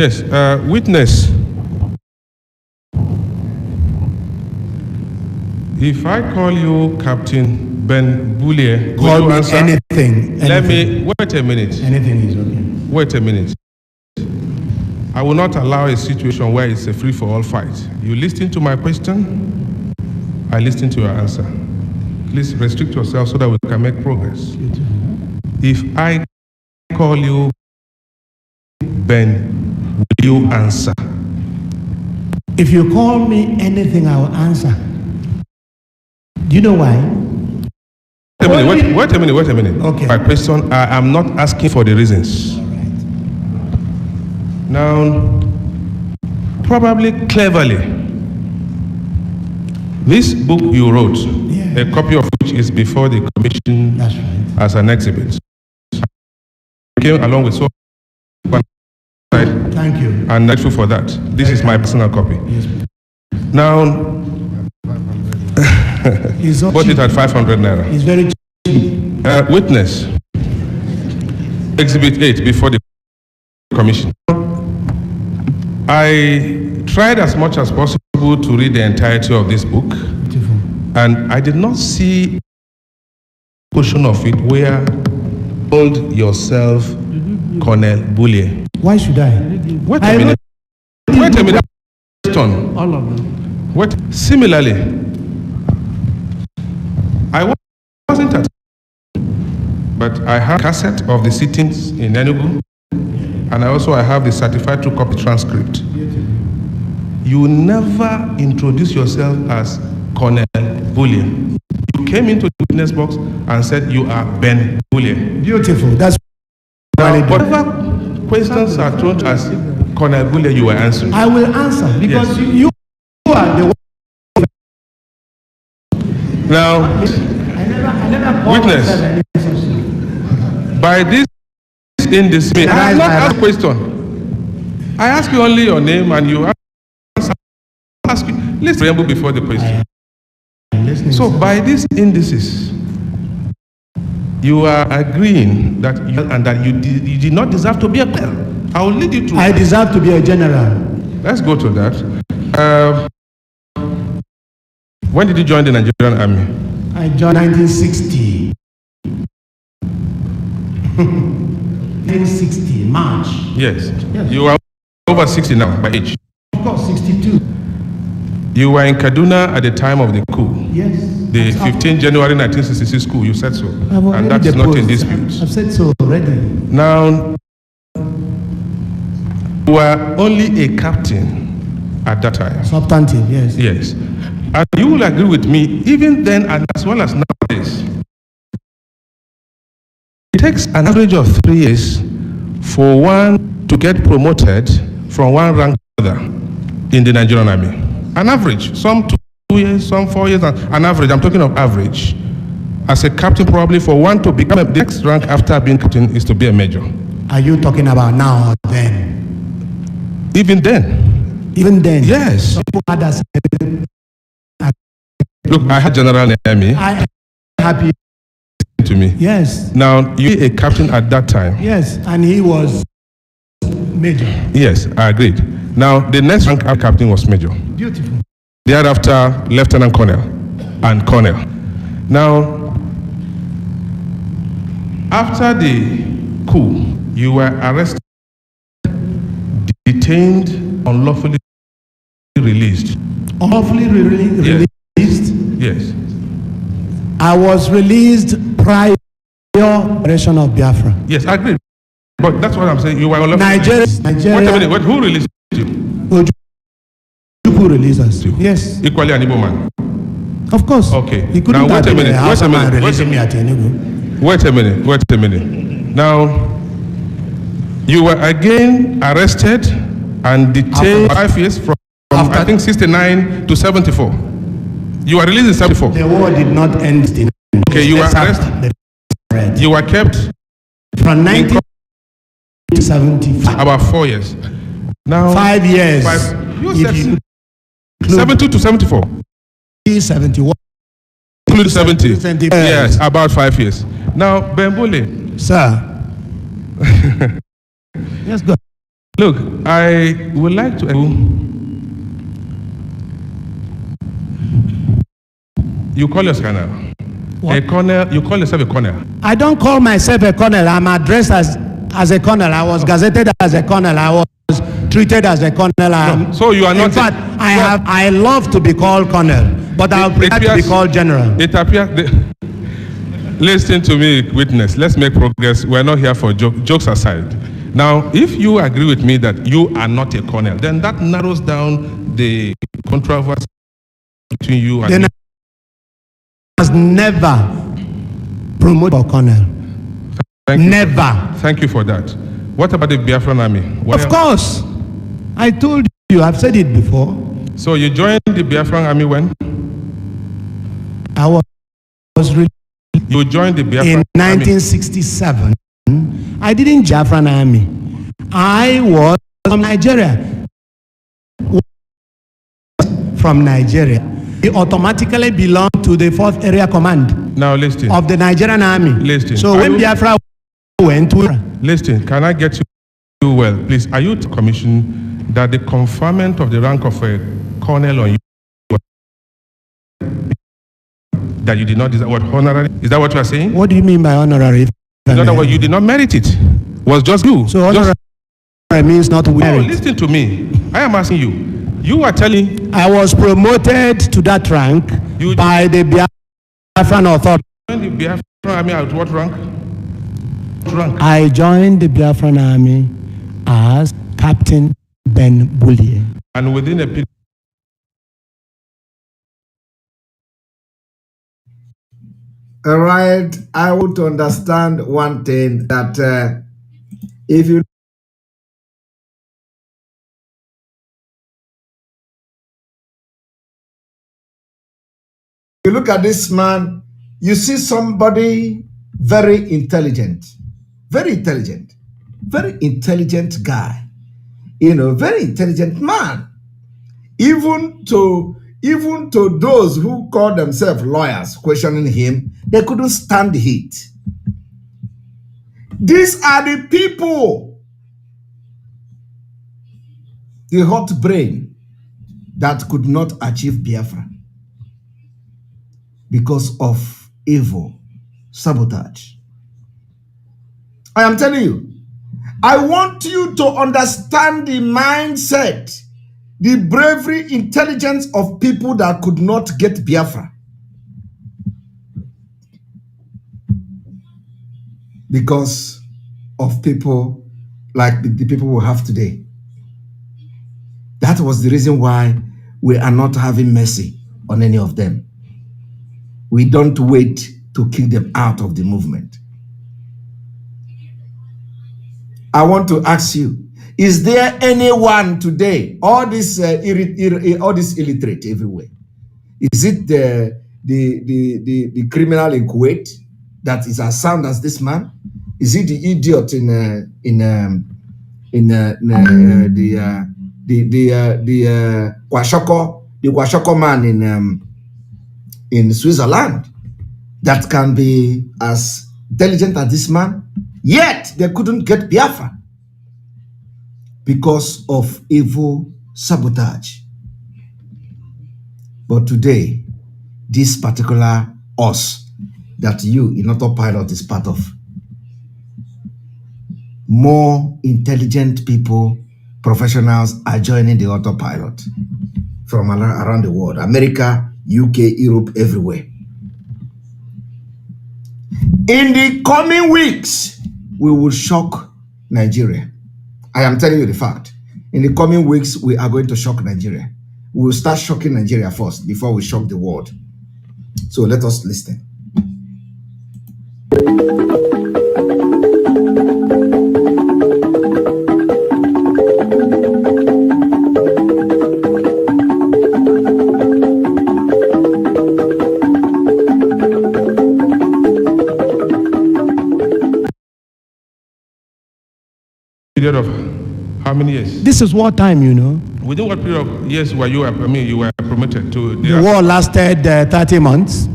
Yes, witness. If I call you Captain Ben Boulier, will Call you me answer? anything. Let me, wait a minute. Anything is okay. Wait a minute. I will not allow a situation where it's a free-for-all fight. You listen to my question, I listen to your answer. Please restrict yourself so that we can make progress. If I call you Ben, will you answer? If you call me anything, I will answer. Do you know why? Wait a minute. Okay. My question, I am not asking for the reasons. All right. Now, probably cleverly, this book you wrote, a copy of which is before the commission. That's right. As an exhibit, came along with so. Thank you. And grateful for that. This is my personal copy. Yes. Now, It's not Bought cheap. it at 500 naira. It's very cheap. Witness. Exhibit 8 before the commission. I tried as much as possible to read the entirety of this book, Beautiful. and I did not see a portion of it where you called yourself Colonel Bullier. Why should I? Wait I a minute. wrote- Wait a minute. Question. All of them. What? Similarly, I wasn't at, but I have a cassette of the sittings in Enugu, and I have the certified true copy transcript. You never introduce yourself as Colonel Bullier. You came into the witness box and said you are Ben Bullier. Beautiful. That's Now, whatever questions are thrown as Colonel Bullier, you were answering. I will answer because Yes. you are the one. Now, I never called Witness. myself any such. by this indiscipline, I have not asked a question. I ask you only your name and you answer. Ask you. Let's preamble before the question. So by these indices, you are agreeing that you did not deserve to be a colonel. I will lead you to. I deserve to be a general. Let's go to that. When did you join the Nigerian Army? I joined 1960. 1960, March. Yes. Yes. You are over 60 now by age. Of course, 62. You were in Kaduna at the time of the coup. Yes. The 15 January 1966 coup, you said so. I've already And that is not in deposed. dispute. I've said so already. Now, you were only a captain at that time. Substantive, yes. Yes. And you will agree with me, even then and as well as nowadays, it takes an average of 3 years for one to get promoted from one rank to another in the Nigerian Army. An average, some 2 years, some 4 years, an average, I'm talking of average. As a captain, probably for one to become the next rank after being captain is to be a major. Are you talking about now or then? Even then. Even then? Yes. Some people had us. Look, I had general in the army I am happy. to me. Yes. Now, you were a captain at that time. Yes. And he was major. Yes, I agreed. Now, the next rank after captain was major. Beautiful. Thereafter, lieutenant colonel and colonel. Now, after the coup, you were arrested, detained, unlawfully released. Unlawfully released? Yes. I was released prior to the operation of Biafra. Yes, I agree. But that's what I'm saying. You were unlawfully Nigeria. released. Wait a minute. Wait, who released you? Ojukwu released us. Yes. Equally an Igbo man. Of course. Okay. He couldn't Now, wait have a been minute, a wait a Hausa man minute, wait a releasing me at Enugu. Wait a minute. Now, you were again arrested and detained 5 years from I think 69 to 74. You were released in 74. The war did not end in. Okay, you were arrested. You were kept from 1975. About 4 years. Now 5 years. You If said you 72 to 74. 71. Include 70. 70. Yes, about 5 years. Now, Bembole. Sir. Yes, go. Look, I would like to. You call yourself a colonel. What? A colonel. You call yourself a colonel. I don't call myself a colonel. I'm addressed as a colonel. I was gazetted as a colonel. I was treated as a colonel. So you are not. In fact, I love to be called colonel, but I prefer to be called general. It appears. Listen to me, witness. Let's make progress. We're not here for jokes aside. Now, if you agree with me that you are not a colonel, then that narrows down the controversy between you and me. Has never promoted for colonel. Never. Thank you for that. What about the Biafran army? Of course. I told you, I've said it before. So you joined the Biafran army when? I was really You joined the Biafran in army 1967. I didn't join Biafran army. I was from Nigeria. He automatically belonged to the 4th Area Command Now listen. of the Nigerian Army. Listen. So when Biafra went to... Listen, can I get you well? Please, are you to commission that the conferment of the rank of a colonel on you that you did not deserve what honorary? Is that what you are saying? What do you mean by honorary? In other words, you did not merit it. Was just you. So honorary means not No, merit. listen to me. I am asking you. You are telling I was promoted to that rank by the Biafran authority. the Biafran army at what rank? What rank? I joined the Biafran army as Captain Ben Bullier. And within a period. All right, I would understand one thing, that if you look at this man, you see somebody very intelligent guy, very intelligent man. Even to those who call themselves lawyers questioning him, they couldn't stand the heat. These are the people, the hot brain that could not achieve Biafra because of evil, sabotage. I am telling you, I want you to understand the mindset, the bravery, intelligence of people that could not get Biafra because of people like the people we have today. That was the reason why we are not having mercy on any of them. We don't wait to kick them out of the movement. I want to ask you, is there anyone today, all this illiterate everywhere? Is it the criminal in Kuwait that is as sound as this man? Is it the idiot the Kwashoko man in Switzerland that can be as intelligent as this man? Yet they couldn't get Biafra because of evil sabotage. But today, this particular us that you in autopilot is part of, more intelligent people, professionals are joining the autopilot from around the world. America, UK, Europe, everywhere. In the coming weeks, we will shock Nigeria. I am telling you the fact. In the coming weeks, we are going to shock Nigeria. We will start shocking Nigeria first before we shock the world. So let us listen. Period of how many years? This is war time, you know. Within what period of years were you? You were promoted to The war lasted 30 months.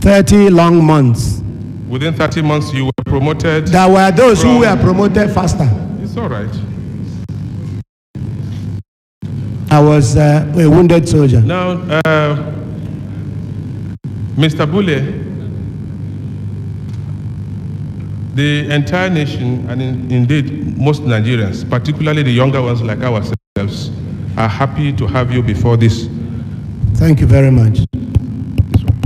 30 long months. Within 30 months, you were promoted. There were those who were promoted faster. It's all right. I was a wounded soldier. Now, Mr. Bule, the entire nation, and indeed most Nigerians, particularly the younger ones like ourselves, are happy to have you before this. Thank you very much. This one.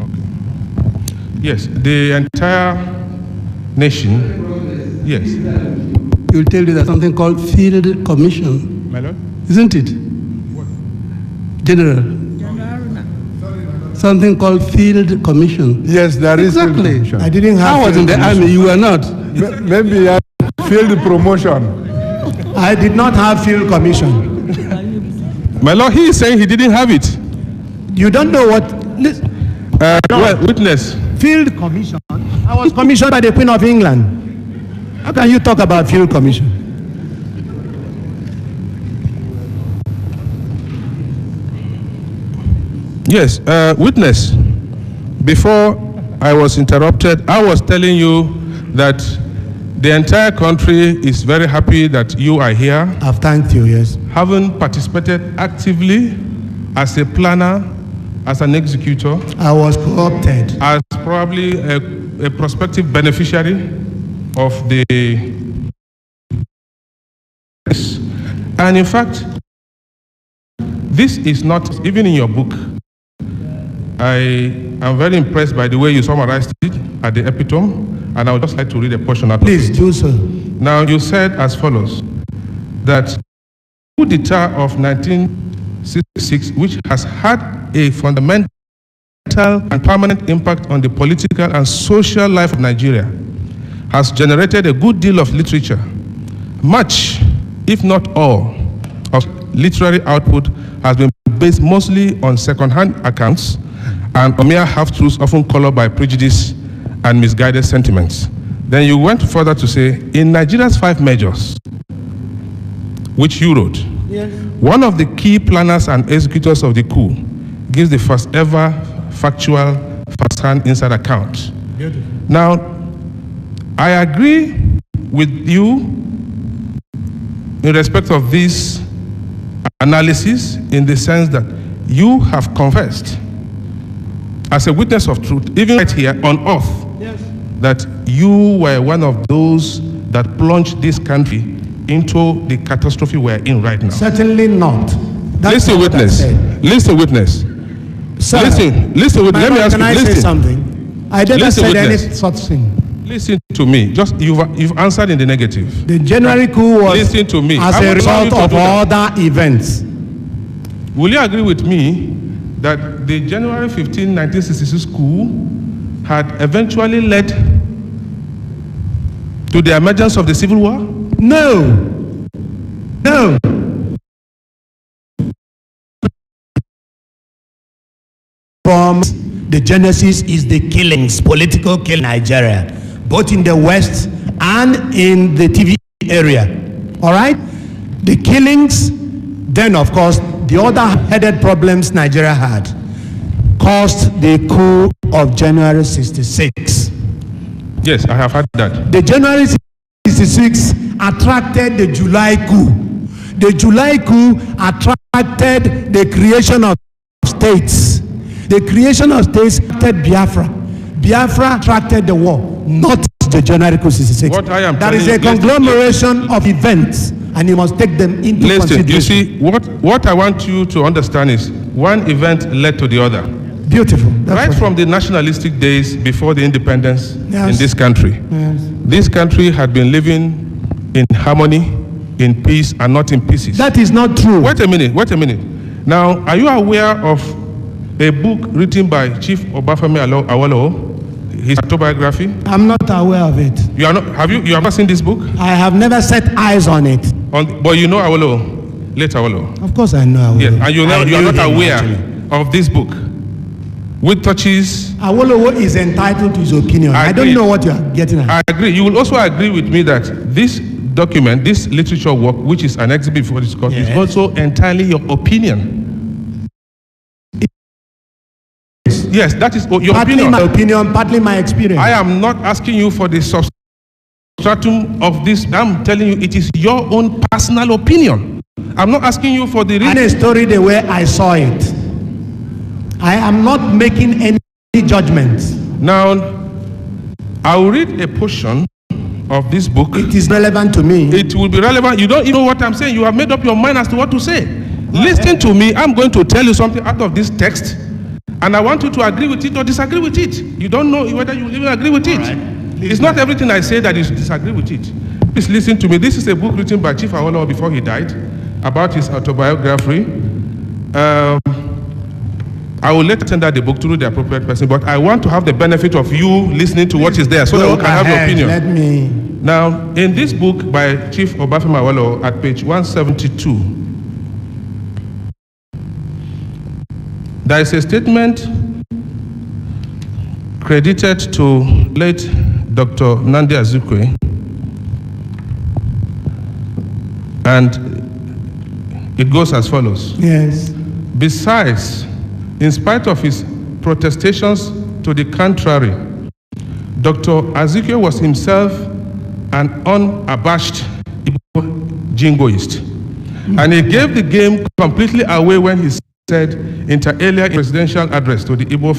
Okay. Yes, the entire nation. Yes. He'll tell you there's something called field commission. My lord? Isn't it? What? General. Something called field commission. Yes, there is field Exactly. commission. I didn't have. I was in the army, you were not. Maybe field promotion. I did not have field commission. My lord, he is saying he didn't have it. You don't know what. Listen, Well, witness. field commission. I was commissioned by the Queen of England. How can you talk about field commission? Yes, witness. Before I was interrupted, I was telling you that the entire country is very happy that you are here. I've thanked you, yes. Having participated actively as a planner, as an executor. I was co-opted. As probably a prospective beneficiary of the... And in fact, this is not, even in your book, I am very impressed by the way you summarized it at the epitome, and I would just like to read a portion out of it. Please do so. Now, you said as follows, that coup d'etat of 1966, which has had a fundamental and permanent impact on the political and social life of Nigeria, has generated a good deal of literature. Much, if not all, of literary output has been based mostly on second-hand accounts and on mere half-truths often colored by prejudice and misguided sentiments. Then you went further to say, in Nigeria's 5 measures, which you wrote, yes, one of the key planners and executors of the coup gives the first ever factual first-hand inside account. Beautiful. Now, I agree with you in respect of this analysis in the sense that you have confessed as a witness of truth, even right here on earth, yes, that you were one of those that plunged this country into the catastrophe we're in right now. Certainly not. That's Listen, not what I witness. said. Listen, witness. Sir, Listen, witness. Let me ask can you. I Listen. say something? I never Listen, said any witness. such thing. Listen to me. Just you've answered in the negative. The January coup was Listen to me. as I a will allow you result to of do that. other events. Will you agree with me that the January 15, 1966 coup had eventually led to the emergence of the Civil War? No. No. From the genesis is the killings, political killing in Nigeria, both in the West and in the TV area. All right? The killings, then of course, the other headed problems Nigeria had caused the coup of January 66. Yes, I have heard that. The January 66 attracted the July coup. The July coup attracted the creation of states. The creation of states attracted Biafra. Biafra attracted the war, not the January coup 66. What I am That is a telling you, conglomeration of events, and you must take them into Listen, consideration. you see, what I want you to understand is one event led to the other. Beautiful. That's Right what- from the nationalistic days before the independence Yes. in this country, Yes. this country had been living in harmony, in peace, and not in pieces. That is not true. Wait a minute. Now, are you aware of a book written by Chief Obafemi Awolowo, his autobiography? I'm not aware of it. You have not seen this book? I have never set eyes on it. But you know Awolowo, late Awolowo. Of course I know. Awolowo. Yes, and you are I knew not him, aware actually. of this book, which touches. Awolowo is entitled to his opinion. I don't agree. know what you are getting at. I agree. You will also agree with me that this document, this literature work, which is an exhibit before this court, Yes. is also entirely your opinion. Yes, that is your Partly opinion. my opinion, partly my experience. I am not asking you for the substratum of this. I'm telling you it is your own personal opinion. I'm not asking you for the And a story the way I saw it. I am not making any judgments. Now, I will read a portion of this book. It is relevant to me. It will be relevant. You don't even know what I'm saying. You have made up your mind as to what to say. Listen to me. I'm going to tell you something out of this text, and I want you to agree with it or disagree with it. You don't know whether you will even agree with it. It's not everything I say that you disagree with it. Please listen to me. This is a book written by Chief Awolowo before he died about his autobiography. I will later send out the book to the appropriate person, but I want to have the benefit of you listening to what is there so that we can have your opinion. Let me. Now, in this book by Chief Obafemi Awolowo at page 172, there is a statement credited to late Dr. Nnamdi Azikiwe, and it goes as follows. Yes. Besides In spite of his protestations to the contrary, Dr. Azikiwe was himself an unabashed Igbo jingoist. And he gave the game completely away when he said inter alia in presidential address to the Igbo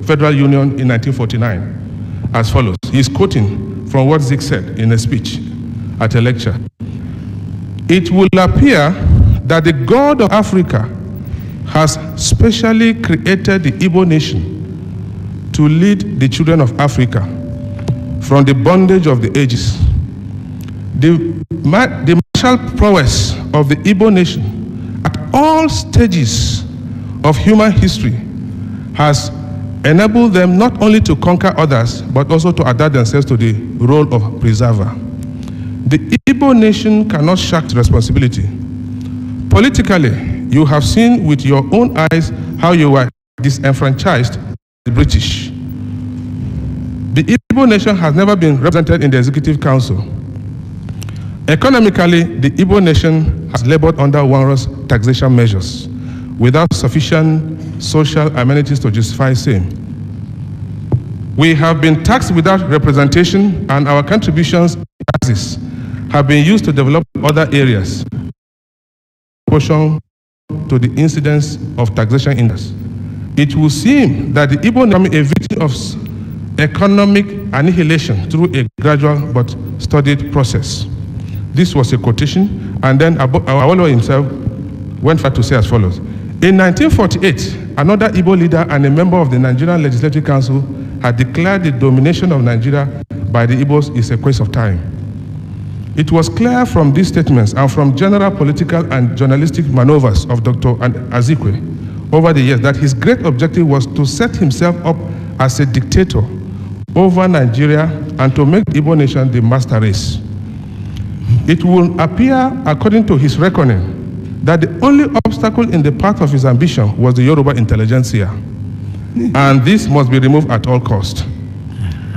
Federal Union in 1949 as follows. He's quoting from what Zik said in a speech at a lecture. It will appear that the God of Africa has specially created the Igbo nation to lead the children of Africa from the bondage of the ages. The martial prowess of the Igbo nation at all stages of human history has enabled them not only to conquer others, but also to adapt themselves to the role of preserver. The Igbo nation cannot shirk responsibility. Politically, you have seen with your own eyes how you were disenfranchised by the British. The Igbo nation has never been represented in the Executive Council. Economically, the Igbo nation has labored under onerous taxation measures without sufficient social amenities to justify same. We have been taxed without representation, and our contributions and taxes have been used to develop other areas in proportion to the incidence of taxation index. It will seem that the Igbo nation is a victim of economic annihilation through a gradual but studied process. This was a quotation, and then Awolowo himself went further to say as follows. In 1948, another Igbo leader and a member of the Nigerian Legislative Council had declared the domination of Nigeria by the Igbos is a waste of time. It was clear from these statements and from general political and journalistic maneuvers of Dr. Azikiwe over the years that his great objective was to set himself up as a dictator over Nigeria and to make the Igbo nation the master race. It will appear, according to his reckoning, that the only obstacle in the path of his ambition was the Yoruba intelligentsia, and this must be removed at all costs.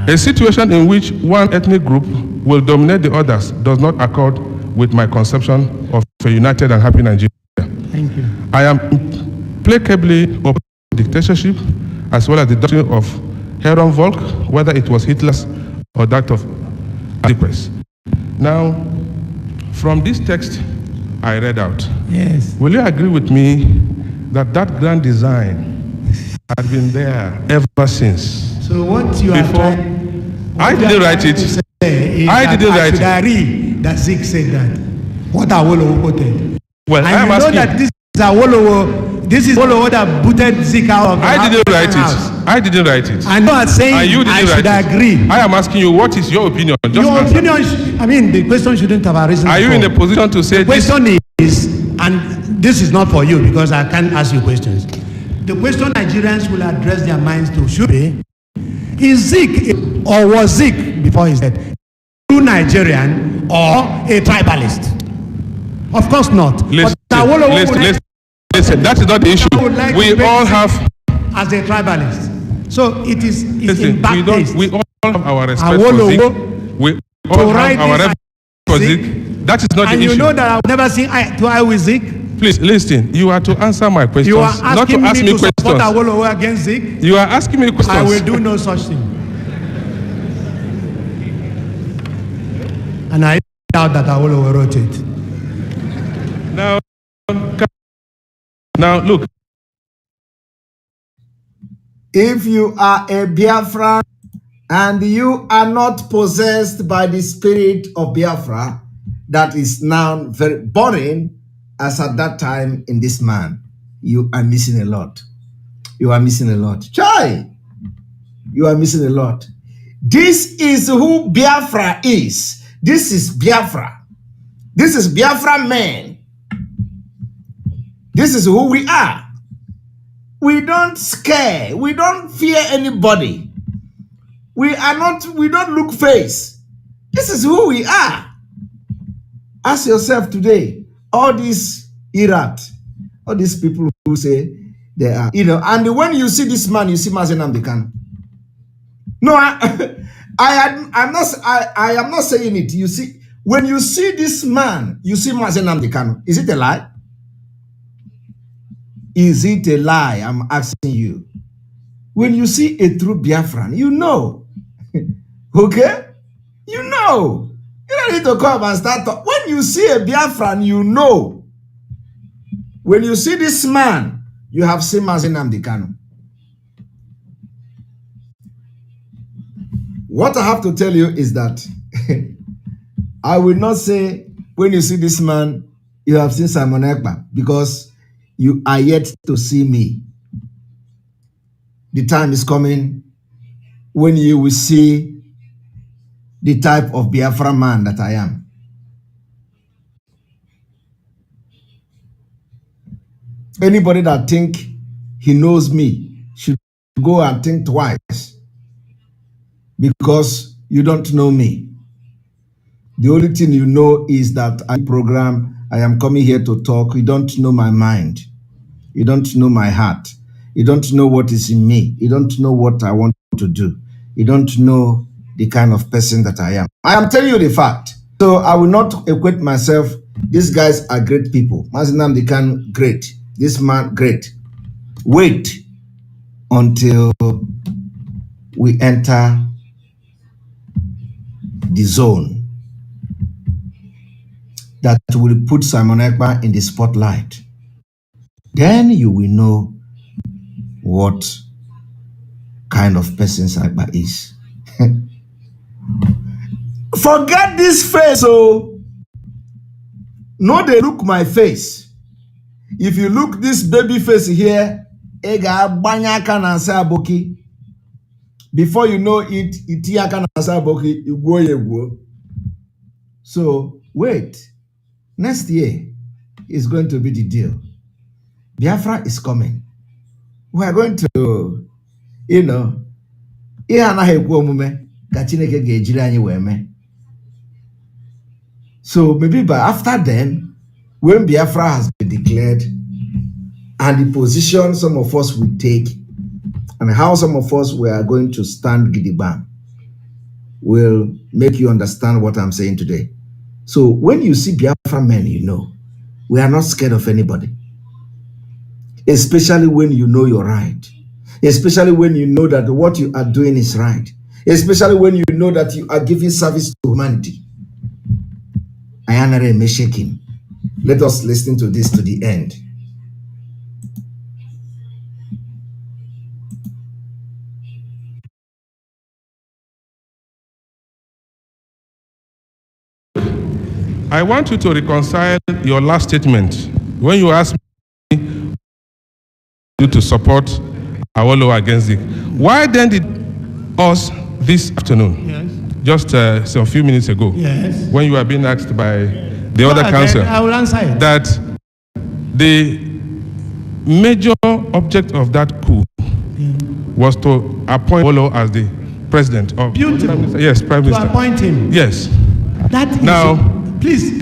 A situation in which one ethnic group will dominate the others does not accord with my conception of a united and happy Nigeria. Thank you. I am implacably opposed to dictatorship as well as the doctrine of Herrenvolk, whether it was Hitler's or that of Azikiwe's. Now, from this text I read out, Yes. will you agree with me that that grand design had been there ever since? So what you are trying I didn't write it. I didn't write it. I read that Zik said that. What Awolowo quoted. Well, And I am you know asking. that this is Awolowo. This is Awolowo that booted Zik out of the I didn't write house. it. I didn't write it. And you are saying And you didn't I should write it. agree. I am asking you, what is your opinion? Just Your answer. opinion, I mean, the question shouldn't have arisen. Are you in a position to say The this? question is, and this is not for you because I can't ask you questions. The question Nigerians will address their minds to should be, is Zik or was Zik before he said, true Nigerian or a tribalist? Of course not. Listen, But Awolowo would listen, that is not the issue. would like We to make all Zik have, as a tribalist. So it's listen, in bad taste. we all have our respect for Awolowo Zik. We all to have write our this respect for Zik, Zik. That is not the and issue. you know that I will never see eye to eye with Zik. Please listen, you are to answer my questions, You are not to asking ask me me to support questions. Awolowo against Zik. You are asking me questions. I will do no such thing. And I doubt that Awolowo wrote it. Now, look. If you are a Biafra and you are not possessed by the spirit of Biafra, that is now very boring as at that time in this man, you are missing a lot. You are missing a lot. Chai! You are missing a lot. This is who Biafra is. This is Biafra. This is Biafra man. This is who we are. We don't scare. We don't fear anybody. We don't look face. This is who we are. Ask yourself today, all these Iraq, all these people who say they are, and when you see this man, you see Mazi Simon Ekpa. No, I am not saying it. You see, when you see this man, you see Mazi Simon Ekpa. Is it a lie? Is it a lie? I'm asking you. When you see a true Biafran, you know. Okay? You know. You don't need to come and start talk. When you see a Biafran, you know. When you see this man, you have seen Mazi Simon Ekpa. What I have to tell you is that I will not say when you see this man, you have seen Simon Ekpa, because you are yet to see me. The time is coming when you will see the type of Biafra man that I am. Anybody that think he knows me should go and think twice, because you don't know me. The only thing you know is that I program, I am coming here to talk. You don't know my mind. You don't know my heart. You don't know what is in me. You don't know what I want to do. You don't know the kind of person that I am. I am telling you the fact. So I will not equate myself. These guys are great people. Mazi Simon Ekpa, great. This man, great. Wait until we enter the zone that will put Simon Ekpa in the spotlight. Then you will know what kind of person Ekpa is. Forget this face, oh. No, they look my face. If you look this baby face here, before you know it, you go. So wait. Next year is going to be the deal. Biafra is coming. We are going to, so maybe by after then, when Biafra has been declared, and the position some of us will take, and how some of us we are going to stand Gidiban, will make you understand what I'm saying today. So when you see Biafra men, you know, we are not scared of anybody. Especially when you know you're right. Especially when you know that what you are doing is right. Especially when you know that you are giving service to humanity. Ayanare Meshekin. Let us listen to this to the end. I want you to reconcile your last statement when you asked me to support Awolowo against it. Why then did us this afternoon, just some few minutes ago, when you were being asked by the other council, I will answer it. that the major object of that coup was to appoint Awolowo as the president of... Beautiful. Yes, Prime Minister. To appoint him. Yes. That is... Now... Please...